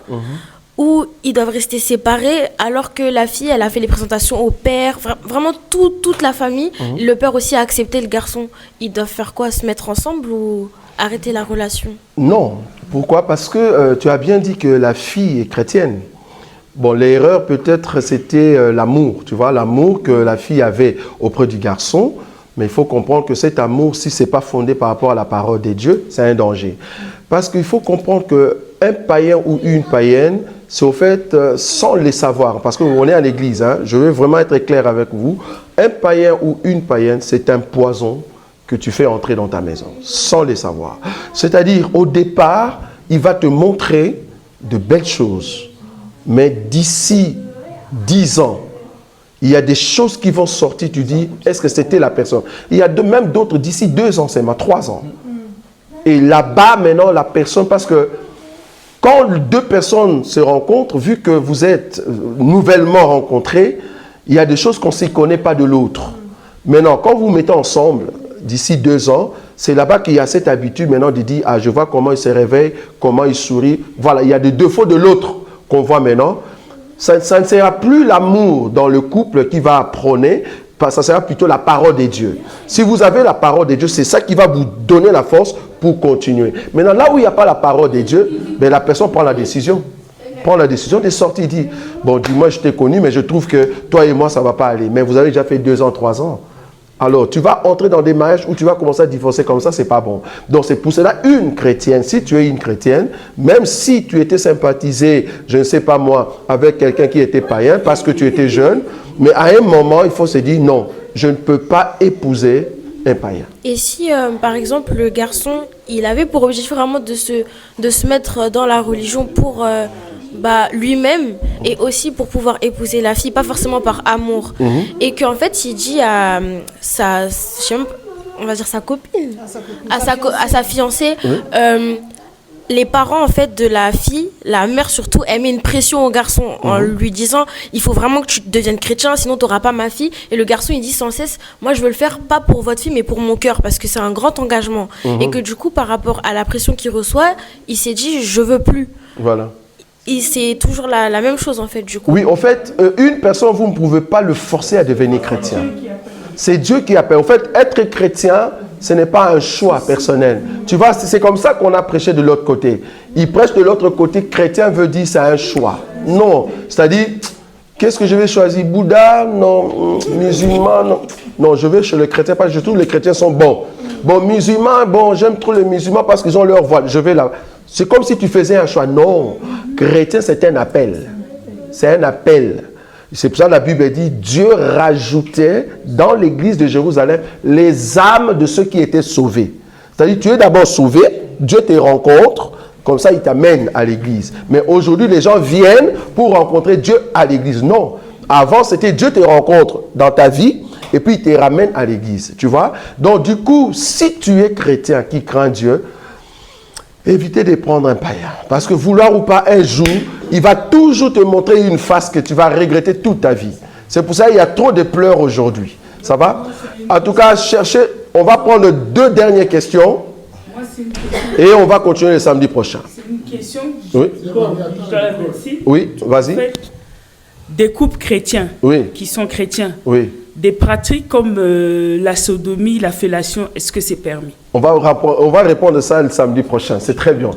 ou ils doivent rester séparés alors que la fille, elle a fait les présentations au père, vraiment toute la famille. Le père aussi a accepté le garçon. Ils doivent faire quoi? Se mettre ensemble ou arrêter la relation? Non. Pourquoi? Parce que tu as bien dit que la fille est chrétienne. Bon, l'erreur peut-être c'était l'amour, tu vois, l'amour que la fille avait auprès du garçon. Mais il faut comprendre que cet amour, si ce n'est pas fondé par rapport à la parole de Dieu, c'est un danger. Parce qu'il faut comprendre qu'un païen ou une païenne, c'est au fait sans les savoir. Parce qu'on est à l'église, hein, je veux vraiment être clair avec vous. Un païen ou une païenne, c'est un poison que tu fais entrer dans ta maison, sans les savoir. C'est-à-dire, au départ, il va te montrer de belles choses. Mais d'ici 10 ans, il y a des choses qui vont sortir, tu dis, est-ce que c'était la personne? Il y a même d'autres d'ici 2 ans seulement, 3 ans. Et là-bas, maintenant, la personne, parce que quand 2 personnes se rencontrent, vu que vous êtes nouvellement rencontrés, il y a des choses qu'on ne s'y connaît pas de l'autre. Maintenant, quand vous vous mettez ensemble, d'ici 2 ans, c'est là-bas qu'il y a cette habitude maintenant de dire, ah, je vois comment il se réveille, comment il sourit. Voilà, il y a des défauts de l'autre qu'on voit maintenant. Ça ne sera plus l'amour dans le couple qui va prôner, ça sera plutôt la parole de Dieu. Si vous avez la parole de Dieu, c'est ça qui va vous donner la force pour continuer. Maintenant, là où il n'y a pas la parole de Dieu, la personne prend la décision. Prend la décision de sortir, dit, bon, dis-moi, je t'ai connu, mais je trouve que toi et moi, ça ne va pas aller. Mais vous avez déjà fait 2 ans, 3 ans. Alors, tu vas entrer dans des mariages où tu vas commencer à divorcer comme ça, c'est pas bon. Donc, c'est pour cela, une chrétienne, si tu es une chrétienne, même si tu étais sympathisé, je ne sais pas moi, avec quelqu'un qui était païen parce que tu étais jeune, mais à un moment, il faut se dire, non, je ne peux pas épouser un païen. Et si, par exemple, le garçon, il avait pour objectif vraiment de se mettre dans la religion pour... lui-même et aussi pour pouvoir épouser la fille, pas forcément par amour. Et qu'en fait, il dit à on va dire sa copine, à sa fiancée, les parents en fait de la fille, la mère surtout, elle met une pression au garçon en lui disant, il faut vraiment que tu deviennes chrétien, sinon tu n'auras pas ma fille. Et le garçon, il dit sans cesse, moi je veux le faire pas pour votre fille, mais pour mon cœur, parce que c'est un grand engagement. Et que du coup, par rapport à la pression qu'il reçoit, il s'est dit, je veux plus. Voilà. Et c'est toujours la même chose en fait du coup. Oui, en fait, une personne, vous ne pouvez pas le forcer à devenir chrétien. C'est Dieu qui appelle. En fait, être chrétien, ce n'est pas un choix personnel. Tu vois, c'est comme ça qu'on a prêché de l'autre côté. Il prêche de l'autre côté, chrétien veut dire c'est un choix. Non, c'est-à-dire, qu'est-ce que je vais choisir? Bouddha? Non. Musulman? Non. Non, je vais chez le chrétien parce que je trouve que les chrétiens sont bons. Bon, musulmans, bon, j'aime trop les musulmans parce qu'ils ont leur voile. Je vais là. C'est comme si tu faisais un choix. Non, chrétien, c'est un appel. C'est un appel. C'est pour ça que la Bible dit, Dieu rajoutait dans l'église de Jérusalem les âmes de ceux qui étaient sauvés. C'est-à-dire, tu es d'abord sauvé, Dieu te rencontre, comme ça il t'amène à l'église. Mais aujourd'hui, les gens viennent pour rencontrer Dieu à l'église. Non. Avant, c'était Dieu te rencontre dans ta vie et puis il te ramène à l'église. Tu vois? Donc, du coup, si tu es chrétien qui craint Dieu, évitez de prendre un païen. Parce que vouloir ou pas, un jour, il va toujours te montrer une face que tu vas regretter toute ta vie. C'est pour ça qu'il y a trop de pleurs aujourd'hui. Ça va? En tout cas, cherchez. On va prendre 2 dernières questions. Et on va continuer le samedi prochain. C'est une question. Oui. Merci. Oui, vas-y. En fait, des couples chrétiens qui sont chrétiens. Oui. Des pratiques comme la sodomie, la fellation, est-ce que c'est permis? On va répondre à ça le samedi prochain. C'est très bien.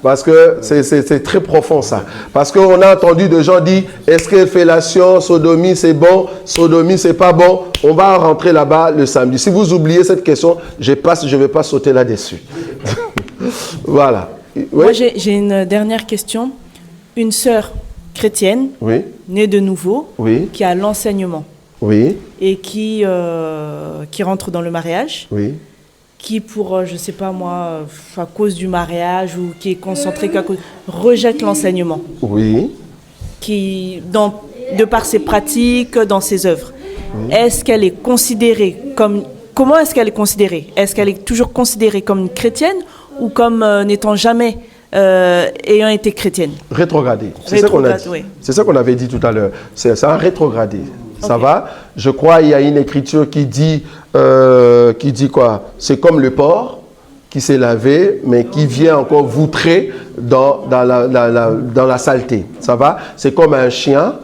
Parce que c'est très profond ça. Parce qu'on a entendu des gens dire, est-ce que fellation, sodomie c'est bon, sodomie c'est pas bon? On va rentrer là-bas le samedi. Si vous oubliez cette question, je ne vais pas sauter là-dessus. Voilà. Oui? Moi j'ai une dernière question. Une sœur chrétienne, née de nouveau, qui a l'enseignement. Et qui rentre dans le mariage, qui pour, je ne sais pas moi, à cause du mariage ou qui est concentré qu'à cause, rejette l'enseignement. Qui, de par ses pratiques, dans ses œuvres. Est-ce qu'elle est considérée comme... Comment est-ce qu'elle est considérée? Est-ce qu'elle est toujours considérée comme une chrétienne ou comme n'étant jamais ayant été chrétienne? Rétrogradée. C'est ça qu'on a dit. C'est ça qu'on avait dit tout à l'heure. C'est un rétrogradé. Ça va? Je crois qu'il y a une écriture qui dit quoi? C'est comme le porc qui s'est lavé, mais qui vient encore voutrer dans la saleté. Ça va? C'est comme un chien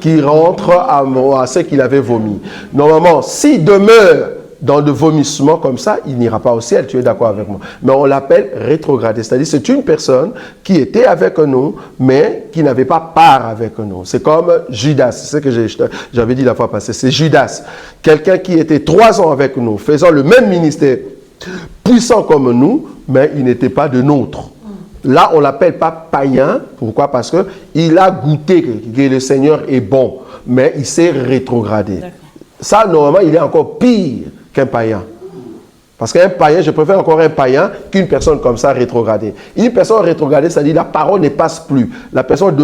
qui rentre à ce qu'il avait vomi. Normalement, s'il demeure dans le vomissement comme ça, il n'ira pas au ciel, tu es d'accord avec moi. Mais on l'appelle rétrogradé, c'est-à-dire c'est une personne qui était avec nous, mais qui n'avait pas part avec nous. C'est comme Judas, c'est ce que j'avais dit la fois passée, c'est Judas. Quelqu'un qui était 3 ans avec nous, faisant le même ministère, puissant comme nous, mais il n'était pas de nôtre. Là, on ne l'appelle pas païen. Pourquoi? Parce qu'il a goûté que le Seigneur est bon, mais il s'est rétrogradé. Ça, normalement, il est encore pire qu'un païen. Parce qu'un païen, je préfère encore un païen qu'une personne comme ça rétrogradée. Une personne rétrogradée, c'est-à-dire la parole ne passe plus. La personne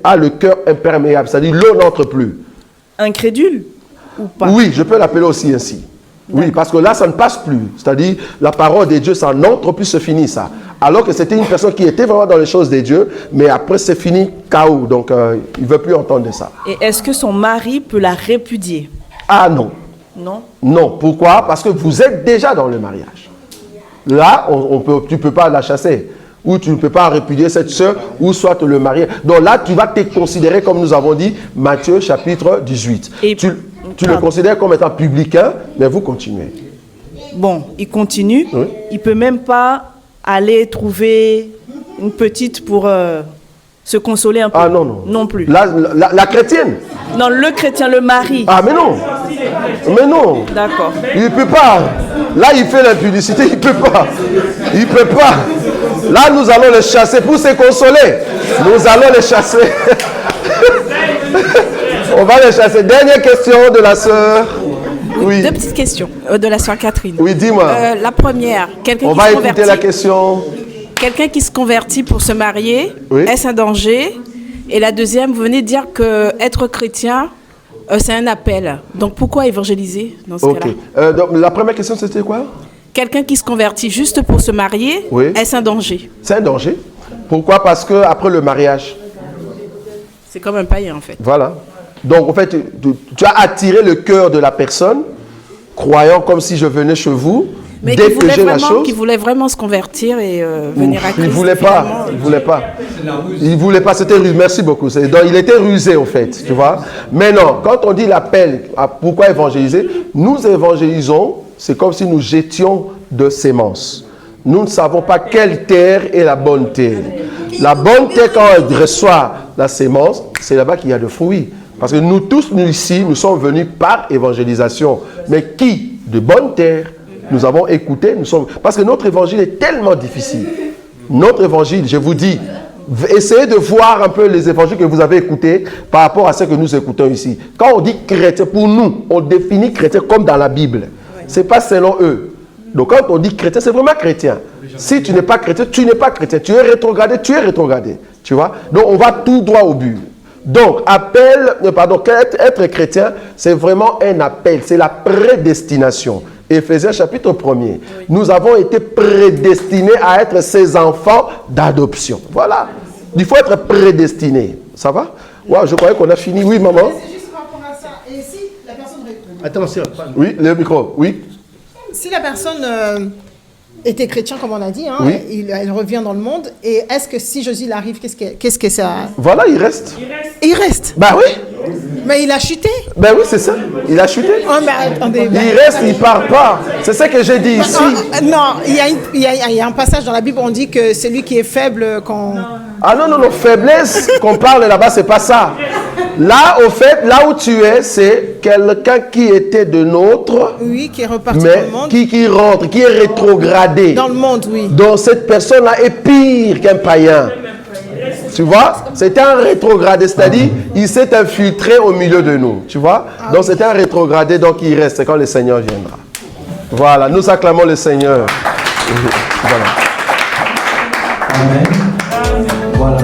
a le cœur imperméable, c'est-à-dire l'eau n'entre plus. Incrédule ou pas? Oui, je peux l'appeler aussi ainsi. Oui, parce que là, ça ne passe plus. C'est-à-dire, la parole de Dieu, ça n'entre plus, c'est fini ça. Alors que c'était une personne qui était vraiment dans les choses de Dieu, mais après, c'est fini, chaos. Donc, il ne veut plus entendre ça. Et est-ce que son mari peut la répudier? Ah non. Non? Non. Pourquoi? Parce que vous êtes déjà dans le mariage. Là, tu ne peux pas la chasser. Ou tu ne peux pas répudier cette sœur, ou soit le marier. Donc là, tu vas te considérer, comme nous avons dit, Matthieu chapitre 18. Et tu le considères comme étant publicain, mais vous continuez. Bon, il continue. Oui. Il ne peut même pas aller trouver une petite pour se consoler un peu. Ah non, non. Non plus. La chrétienne? Non, le chrétien, le mari. Ah, mais non. Mais non. D'accord. Il ne peut pas. Là, il fait l'impudicité, il ne peut pas. Il ne peut pas. Là, nous allons le chasser pour se consoler. Nous allons le chasser. On va le chasser. Dernière question de la sœur. Oui. 2 petites questions de la sœur Catherine. Oui, dis-moi. La première, on va écouter la question. Quelqu'un qui se convertit pour se marier, est-ce un danger? Et la deuxième, vous venez de dire qu'être chrétien, c'est un appel. Donc pourquoi évangéliser dans ce cas-là? Donc, la première question, c'était quoi? Quelqu'un qui se convertit juste pour se marier, est-ce un danger? C'est un danger. Pourquoi? Parce qu'après le mariage... C'est comme un païen en fait. Voilà. Donc en fait, tu as attiré le cœur de la personne, croyant comme si je venais chez vous. Mais qui voulait vraiment se convertir et venir à Christ. Il ne voulait pas. Il ne voulait pas. Il ne voulait pas. C'était rusé. Merci beaucoup. Donc, il était rusé, en fait. Tu vois. Mais non, quand on dit l'appel, pourquoi évangéliser? Nous évangélisons, c'est comme si nous jetions de semences. Nous ne savons pas quelle terre est la bonne terre. La bonne terre, quand elle reçoit la sémence, c'est là-bas qu'il y a de fruits. Parce que nous tous, nous ici, nous sommes venus par évangélisation. Mais qui? De bonne terre. Nous avons écouté, parce que notre évangile est tellement difficile. Notre évangile, je vous dis, essayez de voir un peu les évangiles que vous avez écoutés par rapport à ce que nous écoutons ici. Quand on dit chrétien, pour nous, on définit chrétien comme dans la Bible. Ce n'est pas selon eux. Donc quand on dit chrétien, c'est vraiment chrétien. Si tu n'es pas chrétien, tu n'es pas chrétien. Tu es rétrogradé, tu es rétrogradé. Tu vois? Donc on va tout droit au but. Donc, être chrétien, c'est vraiment un appel, c'est la prédestination. Éphésiens chapitre 1er. Nous avons été prédestinés à être ses enfants d'adoption. Voilà. Il faut être prédestiné. Ça va? Wow, je croyais qu'on a fini. Oui, maman? C'est juste par rapport à ça. Et si la personne... Attends, oui, le micro, oui. Si la personne était chrétien, comme on a dit, hein, oui. elle revient dans le monde, et est-ce que si Jésus arrive, qu'est-ce que ça... Voilà, il reste. Il reste. Bah oui. Mais il a chuté. Ben oui, c'est ça. Il a chuté. Oh, mais attendez, il reste, il part pas. C'est ça que j'ai dit ici. Non, il y a un passage dans la Bible où on dit que c'est lui qui est faible quand... Ah non, faiblesse qu'on parle là-bas, c'est pas ça. Là, au fait, là où tu es, c'est quelqu'un qui était de nôtre. Oui, qui est reparti mais dans le monde. Qui rentre, qui est rétrogradé. Dans le monde, oui. Donc cette personne-là est pire qu'un païen. Tu vois, c'était un rétrogradé, c'est-à-dire il s'est infiltré au milieu de nous. Tu vois, donc c'était un rétrogradé, donc il reste quand le Seigneur viendra. Voilà, nous acclamons le Seigneur. Voilà. Amen. Voilà.